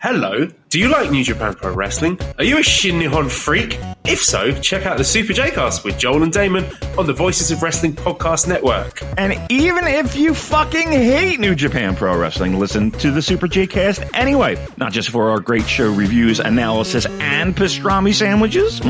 Hello, do you like New Japan Pro Wrestling? Are you a Shin Nihon freak? If so, check out the Super J-Cast with Joel and Damon on the Voices of Wrestling Podcast Network. And even if you fucking hate New Japan Pro Wrestling, listen to the Super J-Cast anyway. Not just for our great show reviews, analysis, and pastrami sandwiches,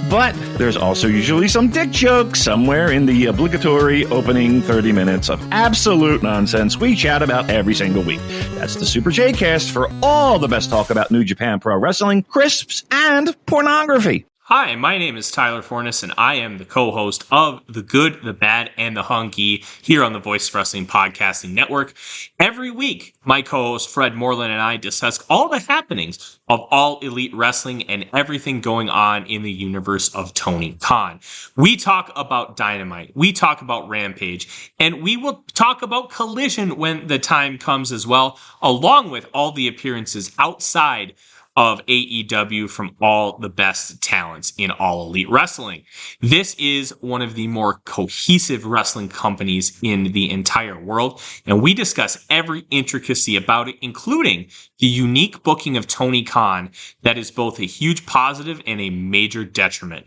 but there's also usually some dick jokes somewhere in the obligatory opening 30 minutes of absolute nonsense we chat about every single week. That's the Super J-Cast for all the best talk about New Japan Pro Wrestling, crisps, and pornography. Hi, my name is Tyler Fornes, and I am the co-host of The Good, The Bad, and The Hunky here on the Voice of Wrestling Podcasting Network. Every week, my co-host Fred Moreland and I discuss all the happenings of All Elite Wrestling and everything going on in the universe of Tony Khan. We talk about Dynamite, we talk about Rampage, and we will talk about Collision when the time comes as well, along with all the appearances outside of AEW from all the best talents in All Elite Wrestling. This is one of the more cohesive wrestling companies in the entire world, and we discuss every intricacy about it, including the unique booking of Tony Khan that is both a huge positive and a major detriment.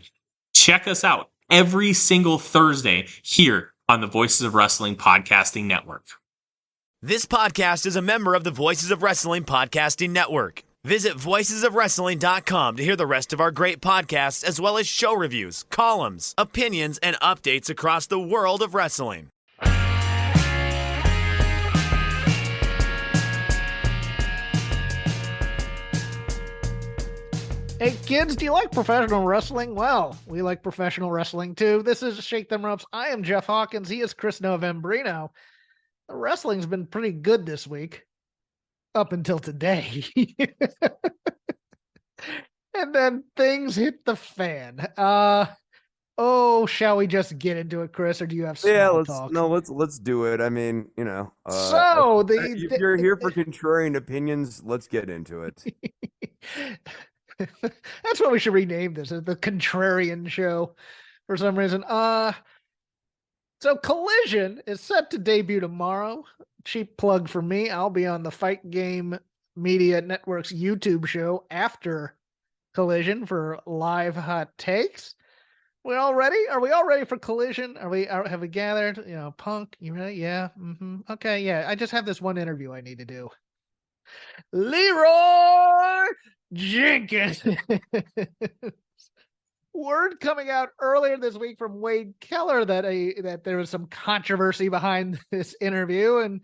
Check us out every single Thursday here on the Voices of Wrestling Podcasting Network. This podcast is a member of the Voices of Wrestling Podcasting Network. Visit voicesofwrestling.com to hear the rest of our great podcasts, as well as show reviews, columns, opinions, and updates across the world of wrestling. Hey kids, do you like professional wrestling? Well, we like professional wrestling too. This is Shake Them Ropes. I am Jeff Hawkins. He is Chris Novembrino. The wrestling's been pretty good this week. Up until today. And then things hit the fan. Shall we just get into it, Chris, or do you have some talk? Let's do it. I mean, you know. If you're here for contrarian opinions, let's get into it. That's what we should rename this, the Contrarian Show for some reason. So Collision is set to debut tomorrow. Cheap plug for me. I'll be on the Fight Game Media Network's YouTube show after Collision for live hot takes. We all ready? Are we all ready for Collision? Have we gathered? You know, Punk, you ready? Yeah. Okay, yeah. I just have this one interview I need to do. Leroy Jenkins. Word coming out earlier this week from Wade Keller that there was some controversy behind this interview, and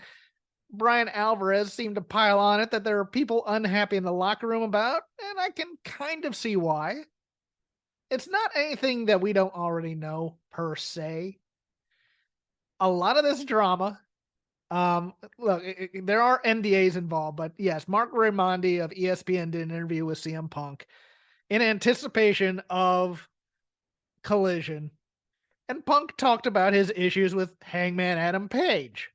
Brian Alvarez seemed to pile on it that there are people unhappy in the locker room about, and I can kind of see why. It's not anything that we don't already know per se. A lot of this drama, there are NDAs involved, but yes, Mark Raimondi of ESPN did an interview with CM Punk in anticipation of Collision. And Punk talked about his issues with Hangman Adam Page,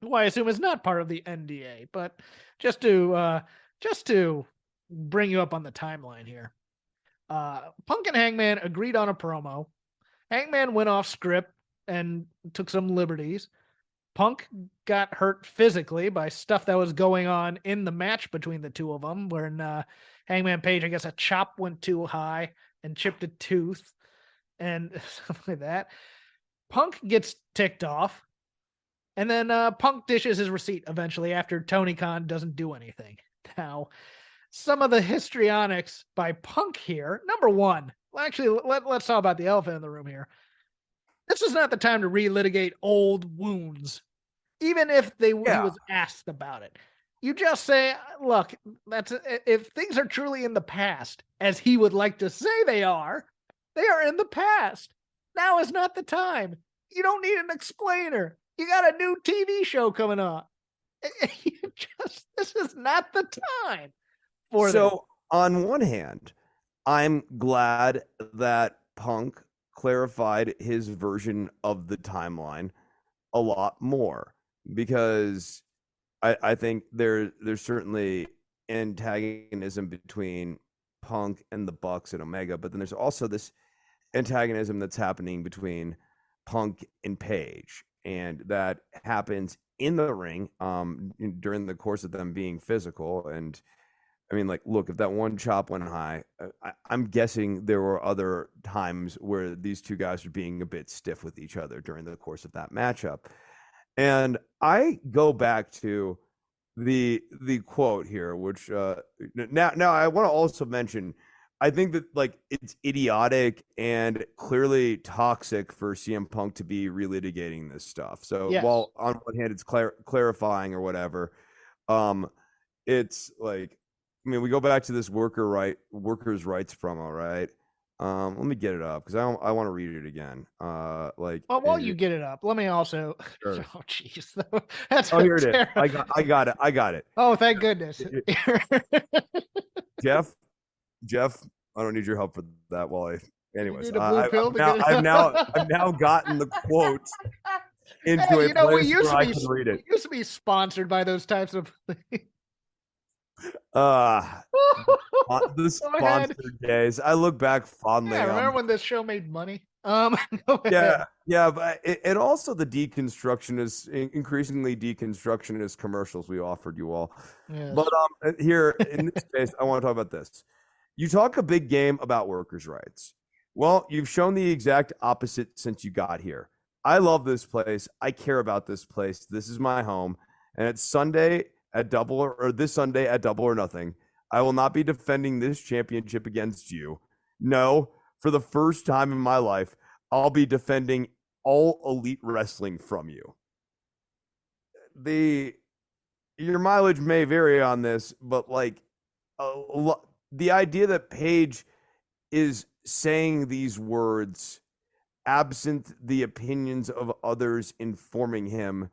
who I assume is not part of the NDA, but just to bring you up on the timeline here. Punk and Hangman agreed on a promo. Hangman went off script and took some liberties. Punk got hurt physically by stuff that was going on in the match between the two of them, when Hangman Page, I guess a chop went too high and chipped a tooth and stuff like that. Punk gets ticked off, and then Punk dishes his receipt eventually after Tony Khan doesn't do anything. Now, some of the histrionics by Punk here. Number one, actually, let's talk about the elephant in the room here. This is not the time to relitigate old wounds, even if he was asked about it. You just say, look, if things are truly in the past, as he would like to say they are in the past. Now is not the time. You don't need an explainer. You got a new TV show coming on. This is not the time for them. So, on one hand, I'm glad that Punk clarified his version of the timeline a lot more, because I think there's certainly antagonism between Punk and the Bucks and Omega, but then there's also this antagonism that's happening between Punk and Page, and that happens in the ring during the course of them being physical. And I mean, like, look, if that one chop went high, I'm guessing there were other times where these two guys were being a bit stiff with each other during the course of that matchup. And I go back to the quote here, which now I want to also mention, I think that like it's idiotic and clearly toxic for CM Punk to be relitigating this stuff. So Yes. while on one hand it's clarifying or whatever, it's like, I mean, we go back to this workers' rights promo, right? Let me get it up because I want to read it again. Like, Well, while you get it up, let me also. Sure. Oh, jeez, that's here it is. terrible. I got it. Oh, thank goodness. Jeff, I don't need your help for that. Anyways, need a blue pill to get it I've now gotten the quote into Hey, a place where I can read it. We used to be sponsored by those types of. The sponsored days. I look back fondly. Yeah, remember when this show made money? Go ahead. Yeah, but and also the increasingly deconstructionist commercials we offered you all. Yes. But here in this case, I want to talk about this. You talk a big game about workers' rights. Well, you've shown the exact opposite since you got here. I love this place. I care about this place. This is my home, and it's Sunday at this Sunday at Double or Nothing. I will not be defending this championship against you. No, for the first time in my life, I'll be defending all Elite Wrestling from you. Your mileage may vary on this, but like the idea that Paige is saying these words absent the opinions of others informing him,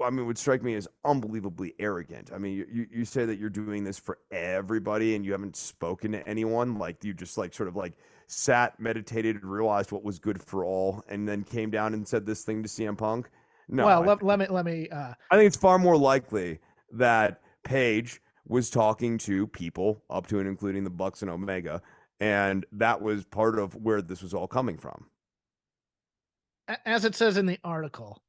I mean, would strike me as unbelievably arrogant. I mean, you say that you're doing this for everybody and you haven't spoken to anyone. Like, you just like sort of like sat, meditated, and realized what was good for all, and then came down and said this thing to CM Punk. No. Well, let me. I think it's far more likely that Paige was talking to people up to and including the Bucks and Omega, and that was part of where this was all coming from. As it says in the article,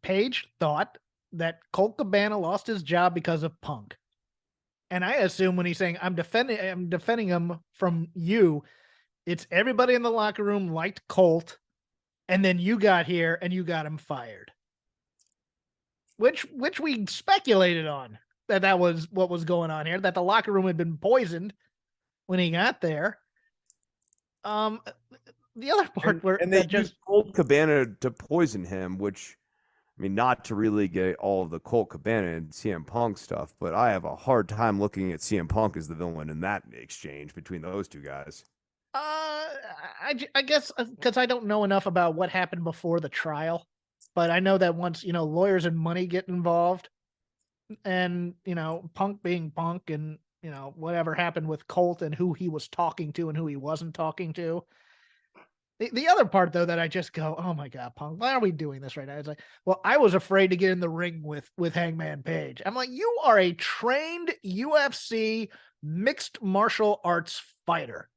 Paige thought that Colt Cabana lost his job because of Punk. And I assume when he's saying I'm defending him from you, it's everybody in the locker room liked Colt, and then you got here and you got him fired. Which we speculated on that was what was going on here, that the locker room had been poisoned when he got there. The other part and they just Colt Cabana to poison him, which, I mean, not to really get all of the Colt Cabana and CM Punk stuff, but I have a hard time looking at CM Punk as the villain in that exchange between those two guys. I guess because I don't know enough about what happened before the trial, but I know that once, lawyers and money get involved, and, Punk being Punk, and, whatever happened with Colt and who he was talking to and who he wasn't talking to. The other part, though, that I just go, oh my God, Punk, why are we doing this right now? It's like, well, I was afraid to get in the ring with Hangman Page. I'm like, you are a trained UFC mixed martial arts fighter.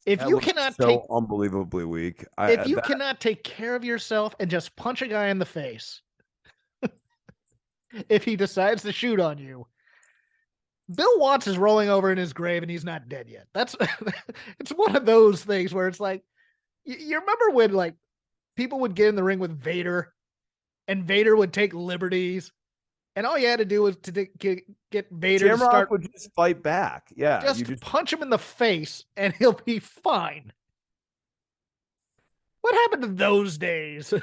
If you cannot so unbelievably weak, cannot take care of yourself and just punch a guy in the face, if he decides to shoot on you, Bill Watts is rolling over in his grave and he's not dead yet. That's it's one of those things where it's like, you remember when like people would get in the ring with Vader and Vader would take liberties, and all you had to do was to get Vader Shamrock to start would just fight back. Yeah, just punch him in the face and he'll be fine. What happened to those days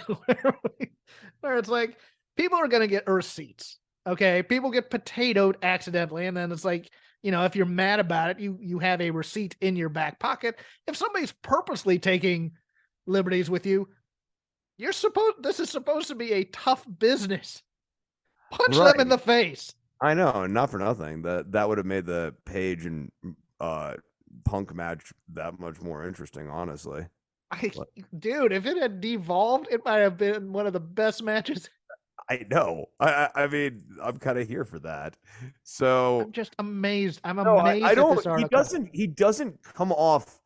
where it's like people are going to get earth seats? Okay, people get potatoed accidentally, and then it's like, if you're mad about it, you have a receipt in your back pocket. If somebody's purposely taking liberties with you, this is supposed to be a tough business. Punch them in the face. I know, not for nothing. That would have made the Page and Punk match that much more interesting, honestly. Dude, if it had devolved, it might have been one of the best matches. I know. I mean, I'm kind of here for that. So I'm just amazed. I'm amazed. I don't. At this article. He doesn't come off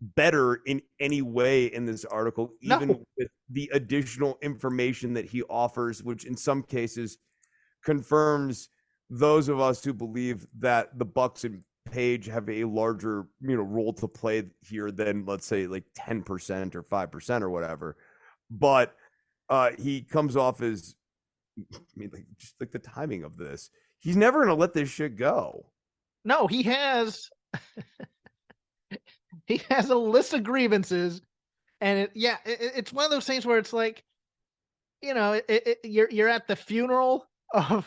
better in any way in this article, even No. with the additional information that he offers, which in some cases confirms those of us who believe that the Bucks and Page have a larger, role to play here than, let's say, like 10% or 5% or whatever. But he comes off as, just like the timing of this, he's never going to let this shit go. No, he has he has a list of grievances, and it's one of those things where it's like, you're at the funeral of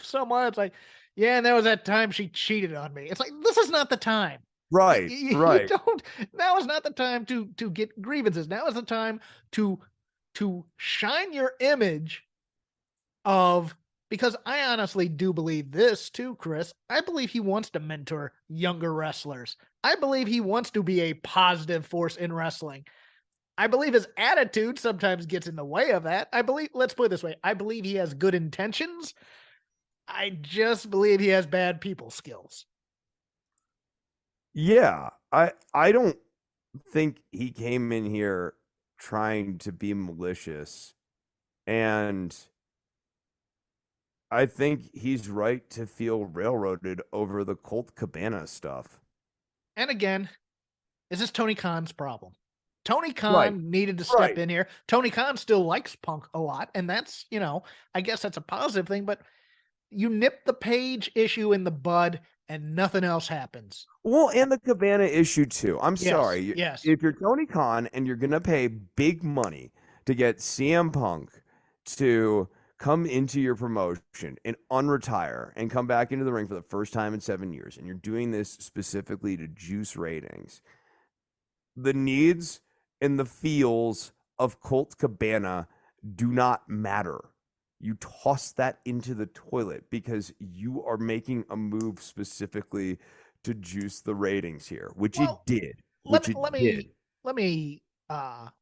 someone. It's like, yeah, and there was that time she cheated on me. It's like, this is not the time. Right. You don't. Now is not the time to get grievances. Now is the time to shine your image of, because I honestly do believe this too, Chris. I believe he wants to mentor younger wrestlers. I believe he wants to be a positive force in wrestling. I believe his attitude sometimes gets in the way of that. Let's put it this way. I believe he has good intentions. I just believe he has bad people skills. Yeah. I don't think he came in here trying to be malicious. And I think he's right to feel railroaded over the Colt Cabana stuff. And again, this is Tony Khan's problem. Tony Khan needed to step in here. Tony Khan still likes Punk a lot, and that's, I guess that's a positive thing, but you nip the Page issue in the bud and nothing else happens. Well, and the Cabana issue too. I'm sorry. Yes. If you're Tony Khan and you're going to pay big money to get CM Punk to come into your promotion and unretire and come back into the ring for the first time in 7 years, and you're doing this specifically to juice ratings, the needs and the feels of Colt Cabana do not matter. You toss that into the toilet because you are making a move specifically to juice the ratings here, which it did. Let me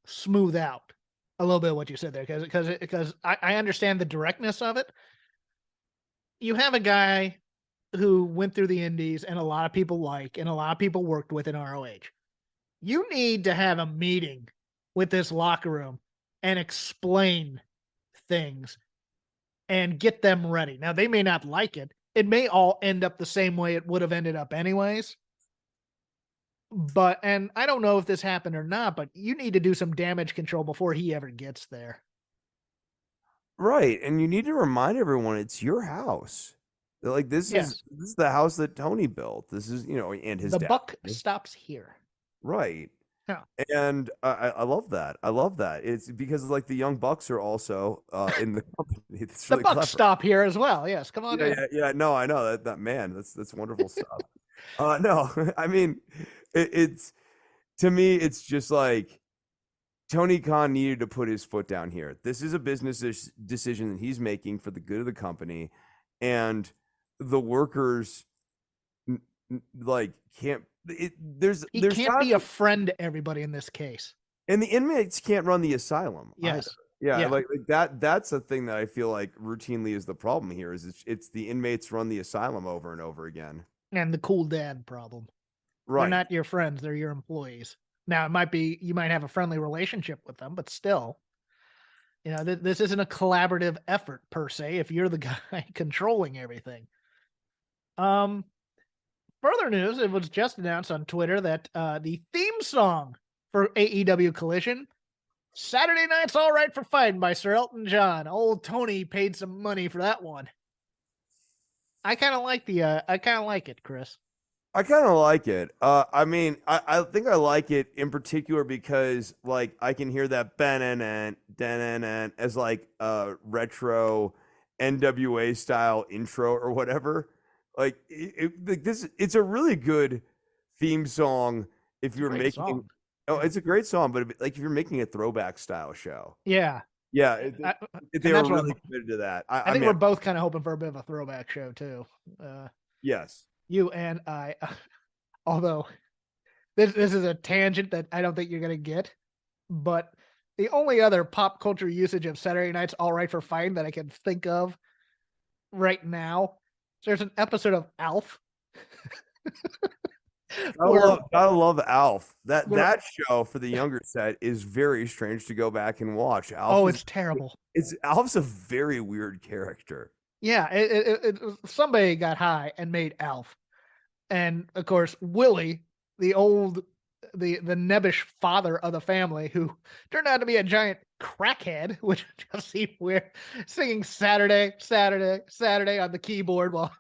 smooth out a little bit of what you said there, because I understand the directness of it. You have a guy who went through the indies and a lot of people like, and a lot of people worked with in ROH. You need to have a meeting with this locker room and explain things and get them ready. Now, they may not like it. It may all end up the same way it would have ended up anyways. And I don't know if this happened or not, but you need to do some damage control before he ever gets there. Right. And you need to remind everyone it's your house. Like, this is the house that Tony built. This is, and his dad. The buck stops here. Right. Yeah. And I love that. I love that. It's because, like, the Young Bucks are also in the company. It's really the Bucks clever. stop here as well. Yes, come on. Yeah. No, I know that man. That's wonderful stuff. No, I mean, it's to me, it's just like Tony Khan needed to put his foot down here. This is a business decision that he's making for the good of the company, and the workers can't. He can't be a friend to everybody in this case, and the inmates can't run the asylum. Yes, yeah. Like that. That's the thing that I feel like routinely is the problem here. Is it's the inmates run the asylum over and over again, and the cool dad problem. Right, they're not your friends; they're your employees. Now, you might have a friendly relationship with them, but still, this isn't a collaborative effort per se. If you're the guy controlling everything. Further news, it was just announced on Twitter that the theme song for AEW Collision, Saturday Night's All Right for Fighting by Sir Elton John. Old Tony paid some money for that one. I kind of like it, Chris. I kind of like it. I mean, I think I like it in particular because, like, I can hear that ben as like a retro NWA style intro or whatever. Like, it's a really good theme song if you're making. Song. Oh, it's a great song, but like if you're making a throwback style show. Yeah. Yeah, they were really committed to that. I think we're both kind of hoping for a bit of a throwback show too. Yes. You and I, although this is a tangent that I don't think you're going to get, but the only other pop culture usage of Saturday Night's All Right for Fighting that I can think of right now, there's an episode of Alf Gotta love Alf. That show for the younger set is very strange to go back and watch. It's terrible. Alf's a very weird character. Yeah, somebody got high and made Alf, and of course Willie, the nebbish father of the family, who turned out to be a giant crackhead, which just seemed weird, singing Saturday on the keyboard while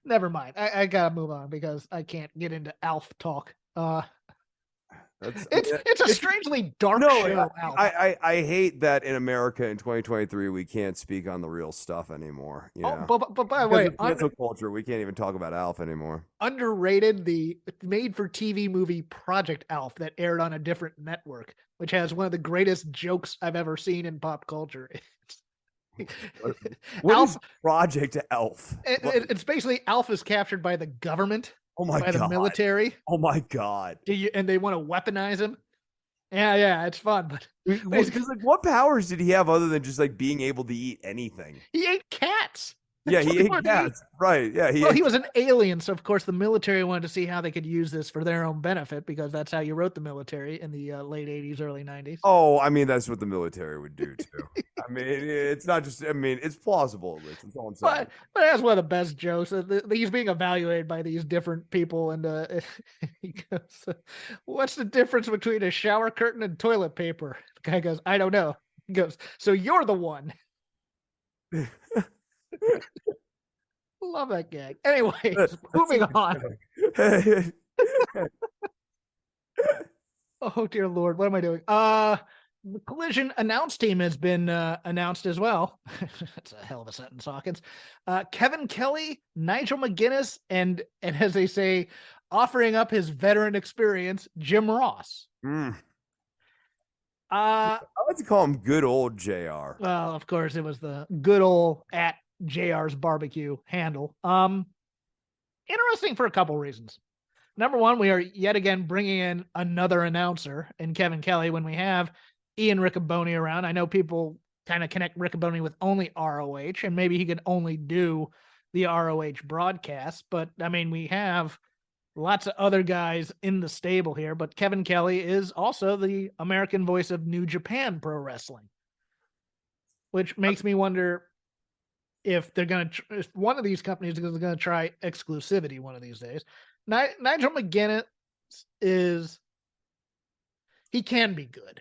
never mind. I gotta move on because I can't get into Alf talk. It's a strangely dark show. I hate that in America in 2023 we can't speak on the real stuff anymore. But by the way, cancel culture, we can't even talk about Alf anymore. Underrated, the made-for-TV movie Project Alf that aired on a different network, which has one of the greatest jokes I've ever seen in pop culture. What is Project Alf? It's basically Alf is captured by the government. Oh my God. The military. Oh my God. And they want to weaponize him. Yeah, it's fun. But because what powers did he have other than just like being able to eat anything? He ate cats. Yeah, he ate cats. Right. Yeah. He was an alien, so of course the military wanted to see how they could use this for their own benefit, because that's how you wrote the military in the late 80s, early 90s. Oh, I mean, that's what the military would do too. I mean, it's not just. I mean, it's plausible. That's all I'm saying. But that's one of the best jokes. He's being evaluated by these different people, and he goes, "What's the difference between a shower curtain and toilet paper?" The guy goes, "I don't know." He goes, "So you're the one." Love that gag. Anyway, moving on. Oh dear Lord, what am I doing? The Collision announce team has been announced as well. That's a hell of a sentence, Hawkins. Kevin Kelly, Nigel McGuinness, and as they say, offering up his veteran experience, Jim Ross. I like to call him good old JR. Well, of course, it was the good old at JR's barbecue handle. Interesting for a couple reasons. Number one, we are yet again bringing in another announcer in Kevin Kelly when we have Ian Riccoboni around. I know people kind of connect Riccoboni with only ROH, and maybe he could only do the ROH broadcast, but I mean, we have lots of other guys in the stable here, but Kevin Kelly is also the American voice of New Japan Pro Wrestling, which makes me wonder if they're going to, if one of these companies is going to try exclusivity one of these days. Nigel McGuinness he can be good.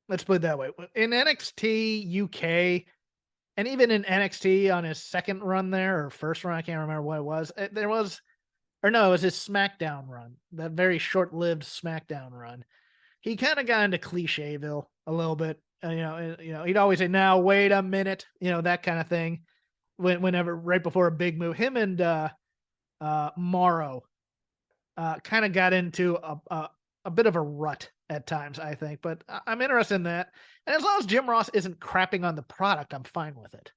Let's put it that way. In NXT UK, and even in NXT on his second run there, or first run, I can't remember what it was. It was his SmackDown run, that very short-lived SmackDown run. He kind of got into Clichéville a little bit. He'd always say, "Now wait a minute," that kind of thing. Whenever right before a big move, him and Morrow kind of got into a bit of a rut at times, I think. But I'm interested in that. And as long as Jim Ross isn't crapping on the product, I'm fine with it.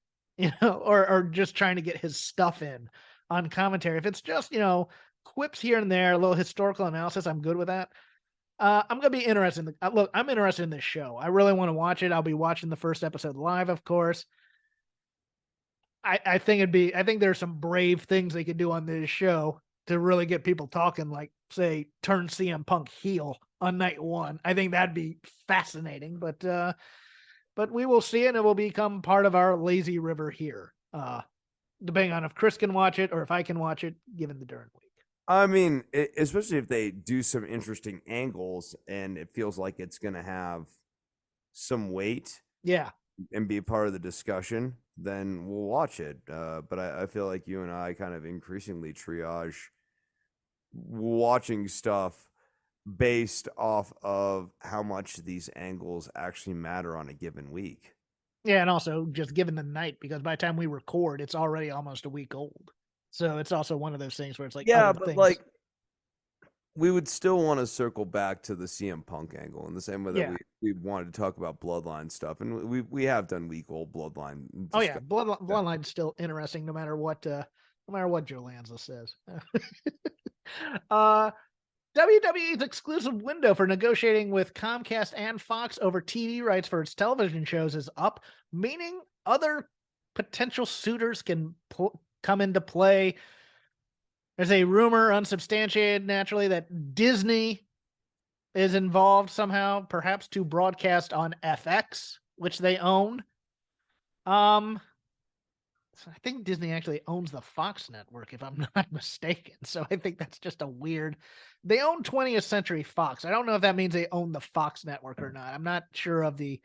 Or just trying to get his stuff in on commentary. If it's just, quips here and there, a little historical analysis, I'm good with that. I'm going to be interested look, I'm interested in this show. I really want to watch it. I'll be watching the first episode live, of course. I think there's some brave things they could do on this show to really get people talking, like, say, turn CM Punk heel on night one. I think that'd be fascinating, but we will see it, and it will become part of our lazy river here, depending on if Chris can watch it or if I can watch it, given the during week. I mean, especially if they do some interesting angles and it feels like it's going to have some weight. Yeah. And be a part of the discussion, then we'll watch it. But I feel like you and I kind of increasingly triage watching stuff based off of how much these angles actually matter on a given week. Yeah, and also just given the night, because by the time we record, it's already almost a week old. So it's also one of those things where it's like, yeah, but like we would still want to circle back to the CM Punk angle in the same way that we wanted to talk about Bloodline stuff, and we have done week old Bloodline. Oh yeah, Bloodline's still interesting no matter what Joe Lanza says. WWE's exclusive window for negotiating with Comcast and Fox over TV rights for its television shows is up, meaning other potential suitors can come into play. There's a rumor, unsubstantiated naturally, that Disney is involved somehow, perhaps to broadcast on FX, which they own. So I think Disney actually owns the Fox network, if I'm not mistaken. So I think that's just a weird. They own 20th Century Fox. I don't know if that means they own the Fox network or not. I'm not sure of the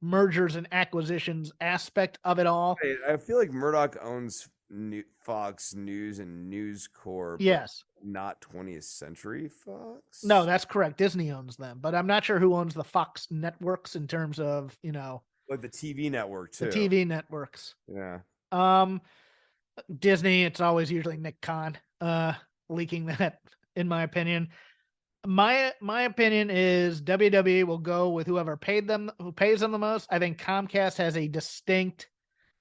mergers and acquisitions aspect of it all. I feel like Murdoch owns Fox News and News Corp. Yes. Not 20th Century Fox? No, that's correct. Disney owns them, but I'm not sure who owns the Fox networks in terms of, like the TV network too. The TV networks. Yeah. Disney, it's always usually Nick Khan leaking that, in my opinion. My opinion is WWE will go with who pays them the most. I think Comcast has a distinct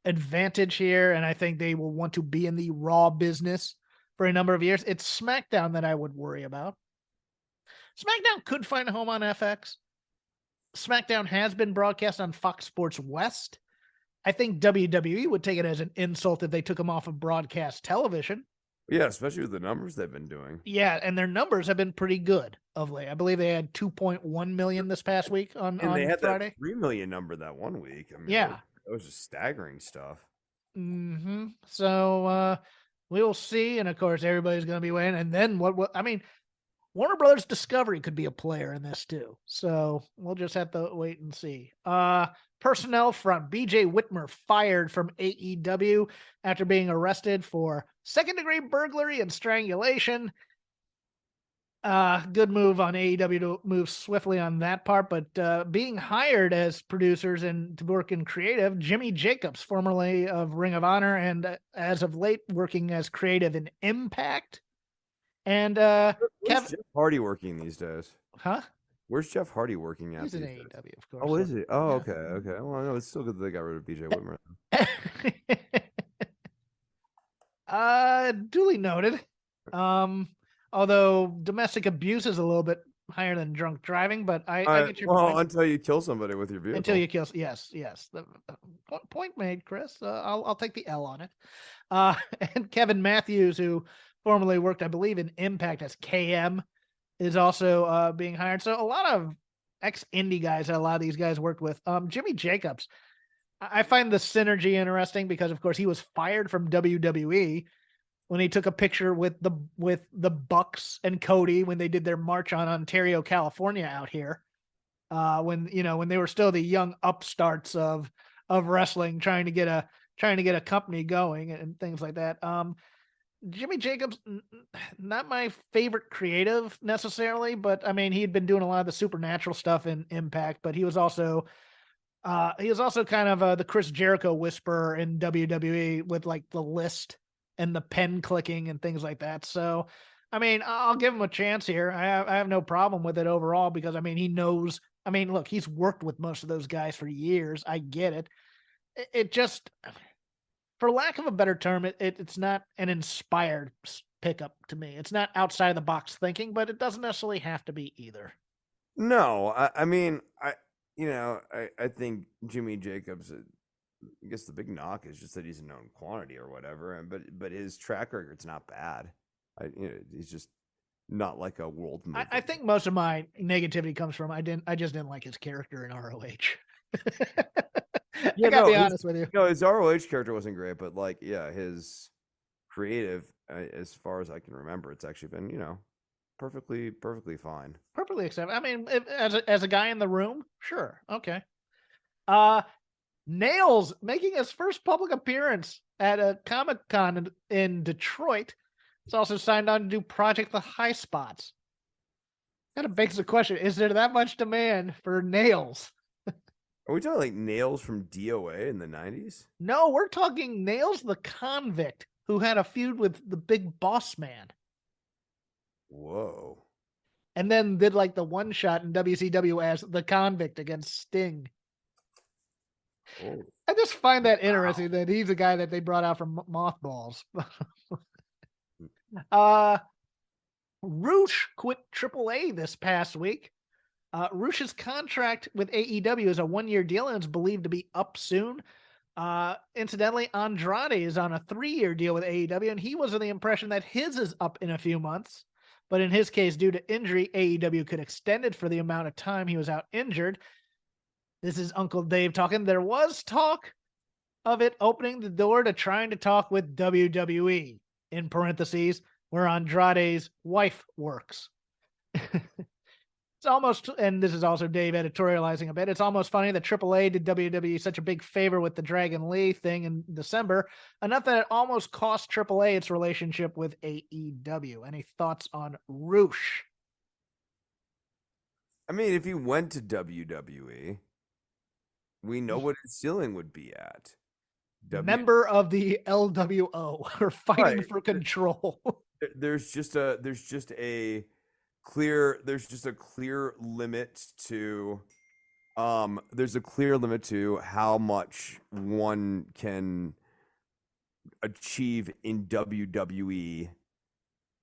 advantage here, and I think they will want to be in the Raw business for a number of years. It's SmackDown that I would worry about. SmackDown could find a home on FX. SmackDown has been broadcast on Fox Sports West. I think WWE would take it as an insult if they took them off of broadcast television. Yeah, especially with the numbers they've been doing. Yeah, and their numbers have been pretty good of late. I believe they had 2.1 million this past week on they had Friday. That 3 million number that one week. I mean, yeah, that was just staggering stuff. Mm-hmm. So we will see, and of course everybody's going to be waiting. And then what? I mean, Warner Brothers Discovery could be a player in this too. So we'll just have to wait and see. Personnel front, BJ Whitmer fired from AEW after being arrested for second-degree burglary and strangulation. Good move on AEW to move swiftly on that part, but being hired as producers and to work in creative, Jimmy Jacobs, formerly of Ring of Honor and as of late working as creative in Impact. And Where's Jeff Hardy working these days? Huh? Where's Jeff Hardy working at? He's in AEW, of course. Oh, is he? Oh, okay, okay. Well, I know it's still good that they got rid of BJ Whitmer. Duly noted. Although domestic abuse is a little bit higher than drunk driving, but I get your point. Until you kill somebody with your vehicle. Until you kill, yes. The point made, Chris. I'll take the L on it. And Kevin Matthews, who formerly worked, I believe, in Impact as KM, is also being hired. So a lot of ex-indie guys that a lot of these guys worked with. Jimmy Jacobs, I find the synergy interesting because, of course, he was fired from WWE when he took a picture with the Bucks and Cody when they did their march on Ontario, California out here. When they were still the young upstarts of wrestling, trying to get a company going and things like that. Jimmy Jacobs, not my favorite creative necessarily, but I mean, he'd been doing a lot of the supernatural stuff in Impact, but he was also kind of the Chris Jericho whisperer in WWE with like the list and the pen clicking and things like that. So, I mean, I'll give him a chance here. I have no problem with it overall because, I mean, he knows. I mean, look, he's worked with most of those guys for years. I get it. It just, for lack of a better term, it's not an inspired pickup to me. It's not outside the box thinking, but it doesn't necessarily have to be either. No, I mean, I think Jimmy Jacobs, I guess the big knock is just that he's a known quantity or whatever, but his track record's not bad. He's just not like a world mover. I think most of my negativity comes from I just didn't like his character in ROH. I gotta be honest with you. No, his ROH character wasn't great, but his creative, as far as I can remember, it's actually been perfectly fine. Perfectly acceptable. I mean, as a guy in the room, sure, okay. Nails making his first public appearance at a Comic-Con in Detroit. He's also signed on to do Project The High Spots. Kind of begs the question: is there that much demand for Nails? Are we talking like Nails from DOA in the 90s? No, we're talking Nails the Convict, who had a feud with the Big Boss Man. Whoa. And then did like the one shot in WCW as the Convict against Sting. Oh. I just find that interesting that he's a guy that they brought out from Mothballs. Roosh quit AAA this past week. Roosh's contract with AEW is a one-year deal and is believed to be up soon. Incidentally, Andrade is on a 3-year deal with AEW, and he was of the impression that his is up in a few months. But in his case, due to injury, AEW could extend it for the amount of time he was out injured. This is Uncle Dave talking. There was talk of it opening the door to trying to talk with WWE, in parentheses, where Andrade's wife works. It's almost, and this is also Dave editorializing a bit, it's almost funny that AAA did WWE such a big favor with the Dragon Lee thing in December, enough that it almost cost AAA its relationship with AEW. Any thoughts on Roosh? I mean, if he went to WWE, we know what his ceiling would be at. Member of the LWO, or fighting Right. for control. There's just a clear limit to how much one can achieve in WWE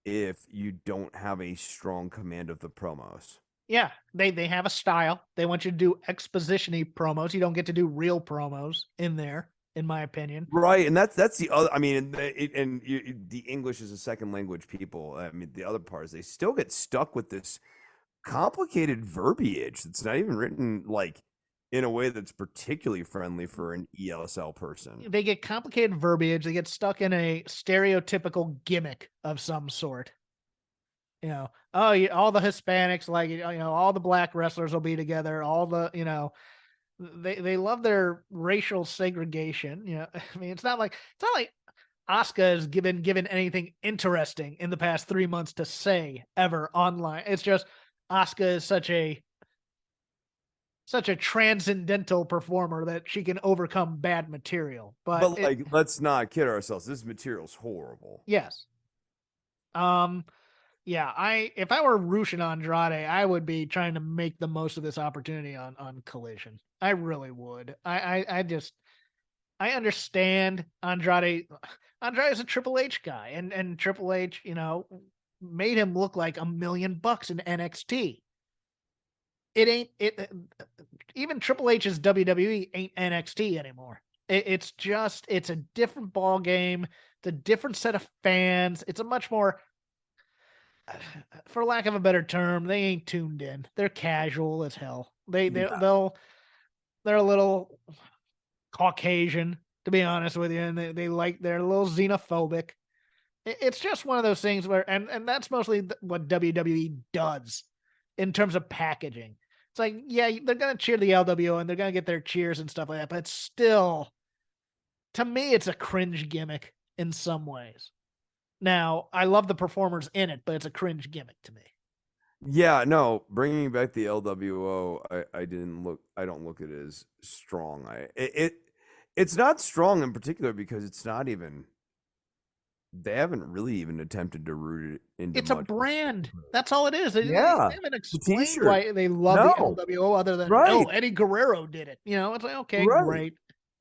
if you don't have a strong command of the promos. Yeah, they have a style. They want you to do exposition-y promos. You don't get to do real promos in there, in my opinion. Right, and that's the other. I mean, the English is a second language people. I mean, the other part is they still get stuck with this complicated verbiage that's not even written like in a way that's particularly friendly for an ELSL person. They get complicated verbiage. They get stuck in a stereotypical gimmick of some sort. You know, all the Hispanics, like, all the black wrestlers will be together. All the, they love their racial segregation. I mean, it's not like Asuka has given anything interesting in the past 3 months to say ever online. It's just Asuka is such a transcendental performer that she can overcome bad material. But let's not kid ourselves. This material's horrible. Yes. Yeah, if I were Roosh and Andrade, I would be trying to make the most of this opportunity on Collision. I really would. I understand Andrade. Andrade is a Triple H guy, and Triple H, made him look like $1 million in NXT. Even Triple H's WWE ain't NXT anymore. It's a different ball game. It's a different set of fans. It's a much more, for lack of a better term, they ain't tuned in. They're casual as hell. They're a little Caucasian, to be honest with you, and they're a little xenophobic. It's just one of those things where, and that's mostly what WWE does in terms of packaging. It's like, yeah, they're gonna cheer the LWO and they're gonna get their cheers and stuff like that, but still, to me, it's a cringe gimmick in some ways. Now, I love the performers in it, but it's a cringe gimmick to me. Yeah, no, bringing back the LWO, I don't look at it as strong. It's not strong in particular because it's not even, they haven't really even attempted to root it into. It's a brand. That's all it is. They haven't explained why they love the LWO other than, Eddie Guerrero did it. It's like, okay, great.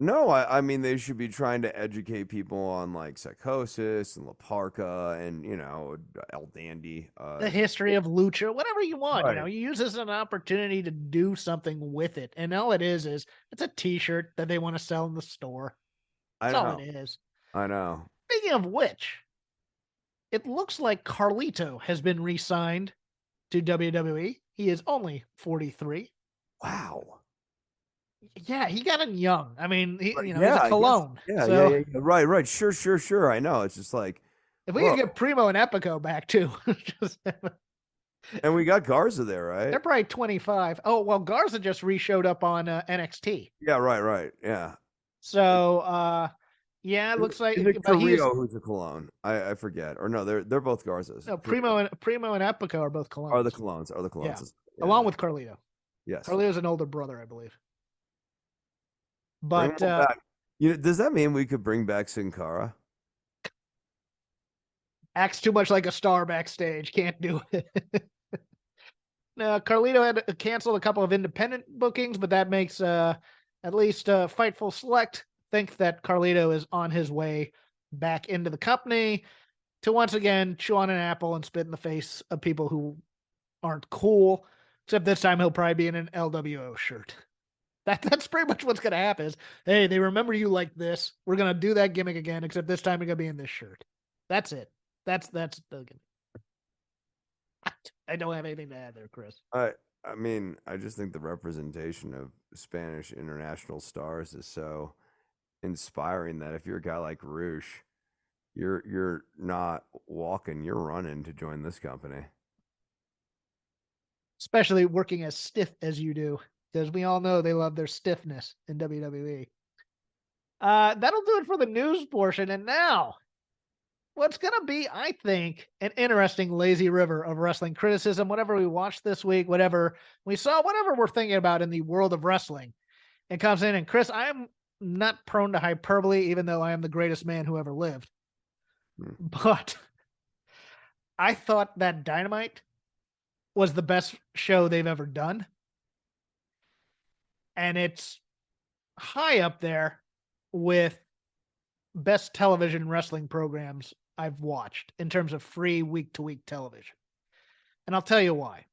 No, I mean, they should be trying to educate people on like Psychosis and La Parka and, El Dandy. The history of Lucha, whatever you want. Right. You use this as an opportunity to do something with it. And all it is it's a t-shirt that they want to sell in the store. That's all it is. I know. Speaking of which, it looks like Carlito has been re-signed to WWE. He is only 43. Wow. Yeah, he got in young. I mean, he's a cologne. Yeah. Right. Sure. I know. It's just like, if we could get Primo and Epico back too. And we got Garza there, right? They're probably 25. Oh, well, Garza just re-showed up on NXT. Yeah, right. Yeah. So, it looks like Carrillo, who's a cologne. I forget. Or no, they're both Garzas. No, Primo and Epico are both colognes. Are the colognes. Yeah. Along with Carlito. Yes. Carlito's an older brother, I believe. But does that mean we could bring back Sin Cara? Acts too much like a star backstage. Can't do it. Now, Carlito had canceled a couple of independent bookings, but that makes at least Fightful Select think that Carlito is on his way back into the company to once again chew on an apple and spit in the face of people who aren't cool. Except this time he'll probably be in an LWO shirt. That's pretty much what's going to happen is, hey, they remember you like this. We're going to do that gimmick again, except this time you're going to be in this shirt. That's it. That's the gimmick. I don't have anything to add there, Chris. I mean, I just think the representation of Spanish international stars is so inspiring that if you're a guy like Roosh, you're not walking, you're running to join this company. Especially working as stiff as you do, because we all know they love their stiffness in WWE. That'll do it for the news portion. And now, what's going to be, I think, an interesting lazy river of wrestling criticism, whatever we watched this week, whatever we saw, whatever we're thinking about in the world of wrestling. It comes in. And Chris, I'm not prone to hyperbole, even though I am the greatest man who ever lived. But I thought that Dynamite was the best show they've ever done. And it's high up there with best television wrestling programs I've watched in terms of free week-to-week television. And I'll tell you why.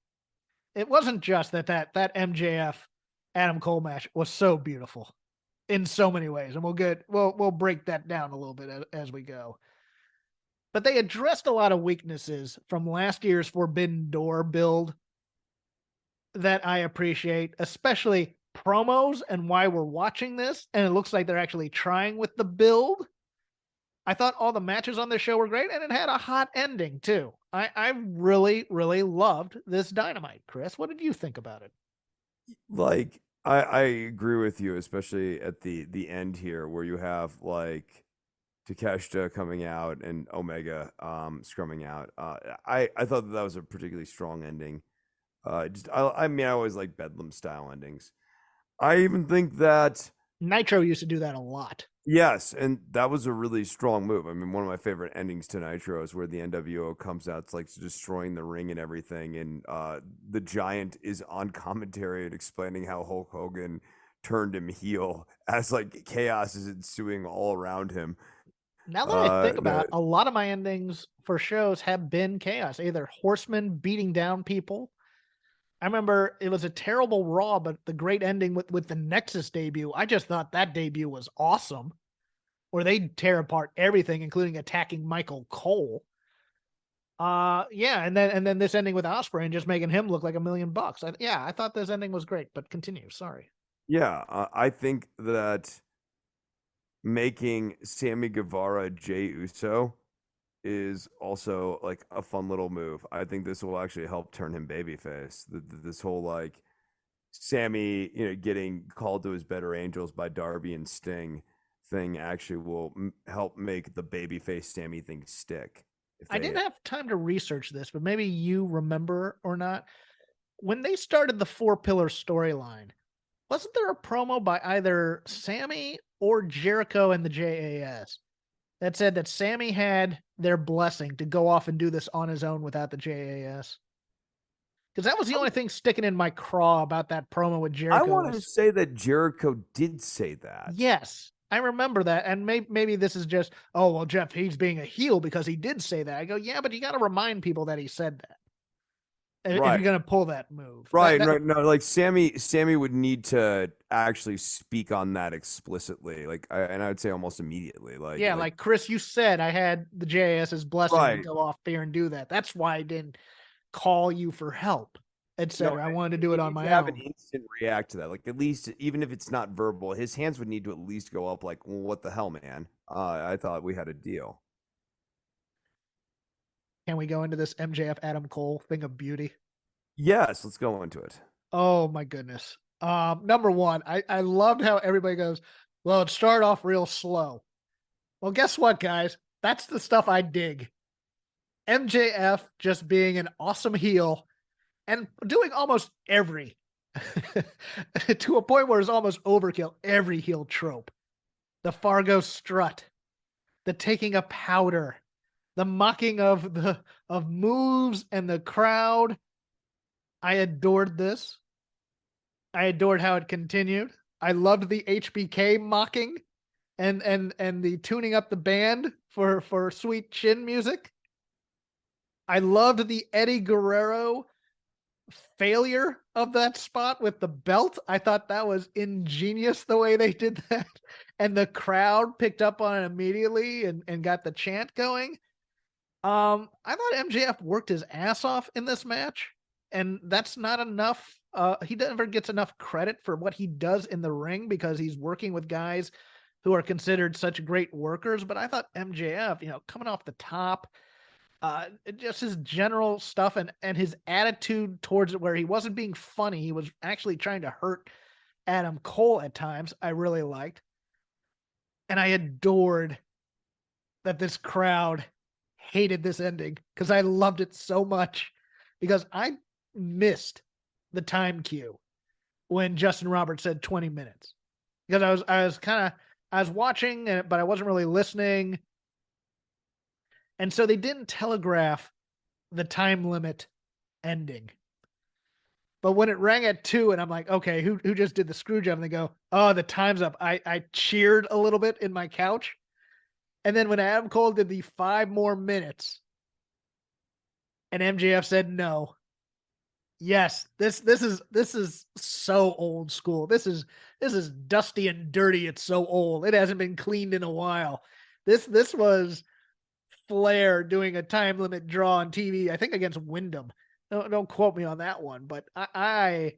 It wasn't just that MJF Adam Cole match was so beautiful in so many ways. And we'll break that down a little bit as we go. But they addressed a lot of weaknesses from last year's Forbidden Door build that I appreciate, especially promos and why we're watching this. And it looks like they're actually trying with the build. I thought all the matches on this show were great, and it had a hot ending too. I really, really loved this Dynamite. Chris, what did you think about it? Like, I agree with you, especially at the end here where you have like Takeshita coming out and Omega scrumming out. I thought that was a particularly strong ending. I mean, I always like Bedlam style endings. I even think that Nitro used to do that a lot. Yes, and that was a really strong move. I mean, one of my favorite endings to Nitro is where the NWO comes out, it's like destroying the ring and everything, and the Giant is on commentary and explaining how Hulk Hogan turned him heel as like chaos is ensuing all around him. Now that I think about it, a lot of my endings for shows have been chaos, either horsemen beating down people. I remember it was a terrible Raw, but the great ending with the Nexus debut, I just thought that debut was awesome. Where they tear apart everything, including attacking Michael Cole. Yeah, and then this ending with Ospreay and just making him look like $1 million. I thought this ending was great, but continue. Sorry. Yeah, I think that making Sammy Guevara Jey Uso is also like a fun little move. I think this will actually help turn him babyface. This whole like Sammy, getting called to his better angels by Darby and Sting thing actually will help make the babyface Sammy thing stick. I didn't have time to research this, but maybe you remember or not. When they started the 4-pillar storyline, wasn't there a promo by either Sammy or Jericho and the JAS that said that Sammy had their blessing to go off and do this on his own without the JAS? Because that was the only thing sticking in my craw about that promo with Jericho. I wanted to say that Jericho did say that. Yes, I remember that. And maybe this is just, oh, well, Jeff, he's being a heel because he did say that. I go, yeah, but you got to remind people that he said that. If you're going to pull that move. Right. No, like Sammy would need to actually speak on that explicitly. Like, and I would say almost immediately. Like Chris, you said I had the JAS's blessing to go off there and do that. That's why I didn't call you for help, etc. I wanted to do it on my own. Have an instant react to that. Like, at least, even if it's not verbal, his hands would need to at least go up like, well, what the hell, man? I thought we had a deal. Can we go into this MJF Adam Cole thing of beauty? Yes, let's go into it. Oh my goodness. Number one, I loved how everybody goes, well, it started off real slow. Well, guess what, guys? That's the stuff I dig. MJF just being an awesome heel and doing almost every to a point where it's almost overkill, every heel trope. The Fargo strut, the taking a powder, the mocking of moves and the crowd. I adored this. I adored how it continued. I loved the HBK mocking and the tuning up the band for sweet chin music. I loved the Eddie Guerrero failure of that spot with the belt. I thought that was ingenious the way they did that. And the crowd picked up on it immediately and got the chant going. I thought MJF worked his ass off in this match, and that's not enough. He never gets enough credit for what he does in the ring because he's working with guys who are considered such great workers. But I thought MJF, coming off the top, just his general stuff and his attitude towards it, where he wasn't being funny, he was actually trying to hurt Adam Cole at times, I really liked. And I adored that this crowd hated this ending because I loved it so much, because I missed the time cue when Justin Roberts said 20 minutes, because I was watching, but I wasn't really listening. And so they didn't telegraph the time limit ending. But when it rang at 2 and I'm like, okay, who just did the screw job? And they go, oh, the time's up. I cheered a little bit in my couch. And then when Adam Cole did the 5 more minutes and MJF said no. Yes, this is so old school. This is dusty and dirty. It's so old. It hasn't been cleaned in a while. This was Flair doing a time limit draw on TV, I think against Wyndham. Don't quote me on that one, but I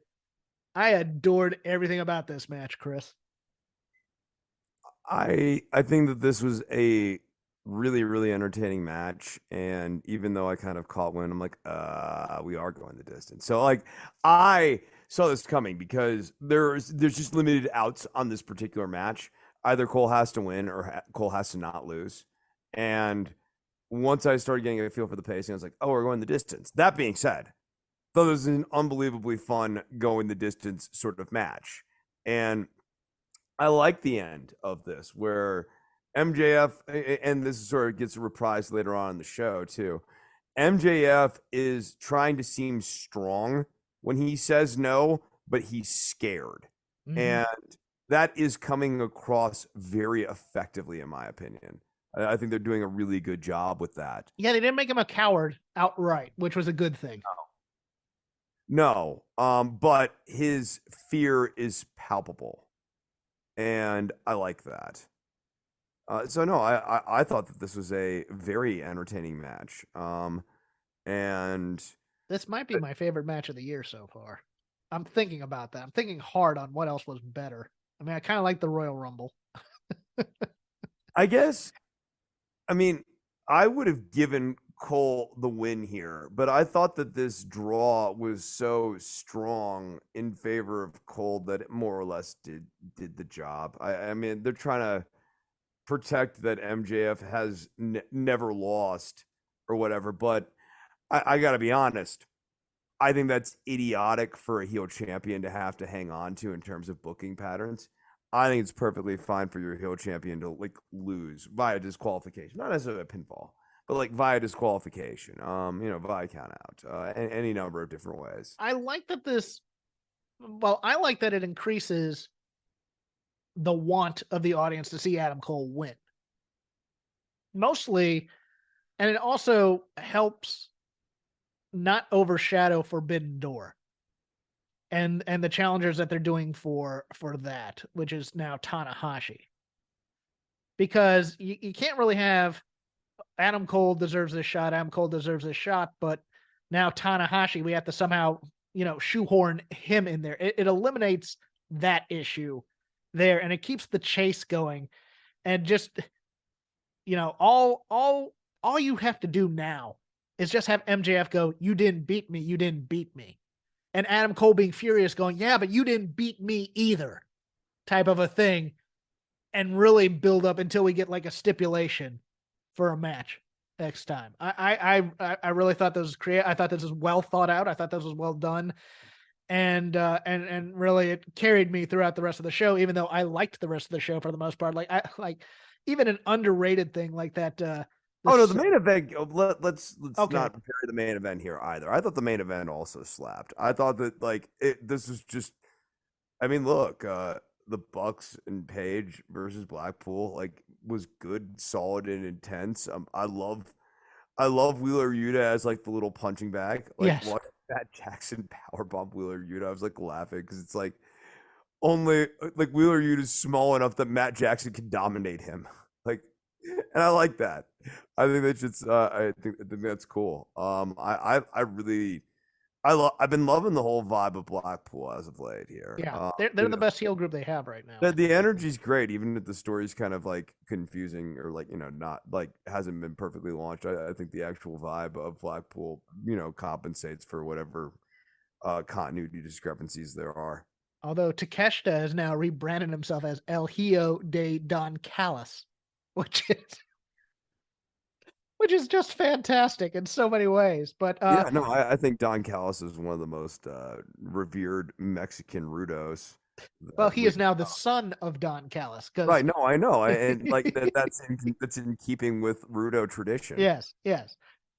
adored everything about this match, Chris. I think that this was a really, really entertaining match. And even though I kind of caught wind, I'm like, we are going the distance. So like I saw this coming because there's just limited outs on this particular match. Either Cole has to win or Cole has to not lose. And once I started getting a feel for the pacing, I was like, oh, we're going the distance. That being said, though, this is an unbelievably fun going the distance sort of match. And I like the end of this where MJF, and this sort of gets reprised later on in the show too. MJF is trying to seem strong when he says no, but he's scared. Mm-hmm. And that is coming across very effectively, in my opinion. I think they're doing a really good job with that. Yeah, they didn't make him a coward outright, which was a good thing. No, but his fear is palpable. And I like that. So no, I thought that this was a very entertaining match. And this might be my favorite match of the year so far. I'm thinking about that. I'm thinking hard on what else was better. I mean, I kind of like the Royal Rumble. I guess, I mean, I would have given Cole the win here, but I thought that this draw was so strong in favor of Cole that it more or less did the job. I mean, they're trying to protect that MJF has never lost or whatever, but I got to be honest. I think that's idiotic for a heel champion to have to hang on to in terms of booking patterns. I think it's perfectly fine for your heel champion to like lose via disqualification, not necessarily a pinfall, but like via disqualification, via count out, any number of different ways. I like that it increases the want of the audience to see Adam Cole win. Mostly, and it also helps not overshadow Forbidden Door and the challengers that they're doing for that, which is now Tanahashi. Because you can't really have Adam Cole deserves this shot, but now Tanahashi, we have to somehow, shoehorn him in there. It eliminates that issue there, and it keeps the chase going. And just, all you have to do now is just have MJF go, you didn't beat me. And Adam Cole being furious going, yeah, but you didn't beat me either, type of a thing. And really build up until we get like a stipulation for a match next time. I really thought this was I thought this was well thought out. I thought this was well done. And really it carried me throughout the rest of the show, even though I liked the rest of the show for the most part. Like even an underrated thing like that. The main event. Let's not bury the main event here either. I thought the main event also slapped. I thought that this was just. I mean, look, the Bucks and Page versus Blackpool was good, solid, and intense. I love Wheeler Yuta as the little punching bag. Yes. Matt Jackson powerbomb Wheeler Yuta, I was like laughing because it's like only like Wheeler Yuta is small enough that Matt Jackson can dominate him. Like, and I like that. I think that's just I think that's cool. I really I've been loving the whole vibe of Blackpool as of late here. Yeah, they're the best heel group they have right now. The energy's great, even if the story's kind of like confusing or like, not like hasn't been perfectly launched. I think the actual vibe of Blackpool, compensates for whatever continuity discrepancies there are. Although Takeshita has now rebranded himself as El Hijo de Don Callis, which is just fantastic in so many ways. But Yeah, no, I think Don Callis is one of the most revered Mexican rudos. well, he is now the son of Don Callis. Right. No, I know, and like that's in keeping with rudo tradition. Yes.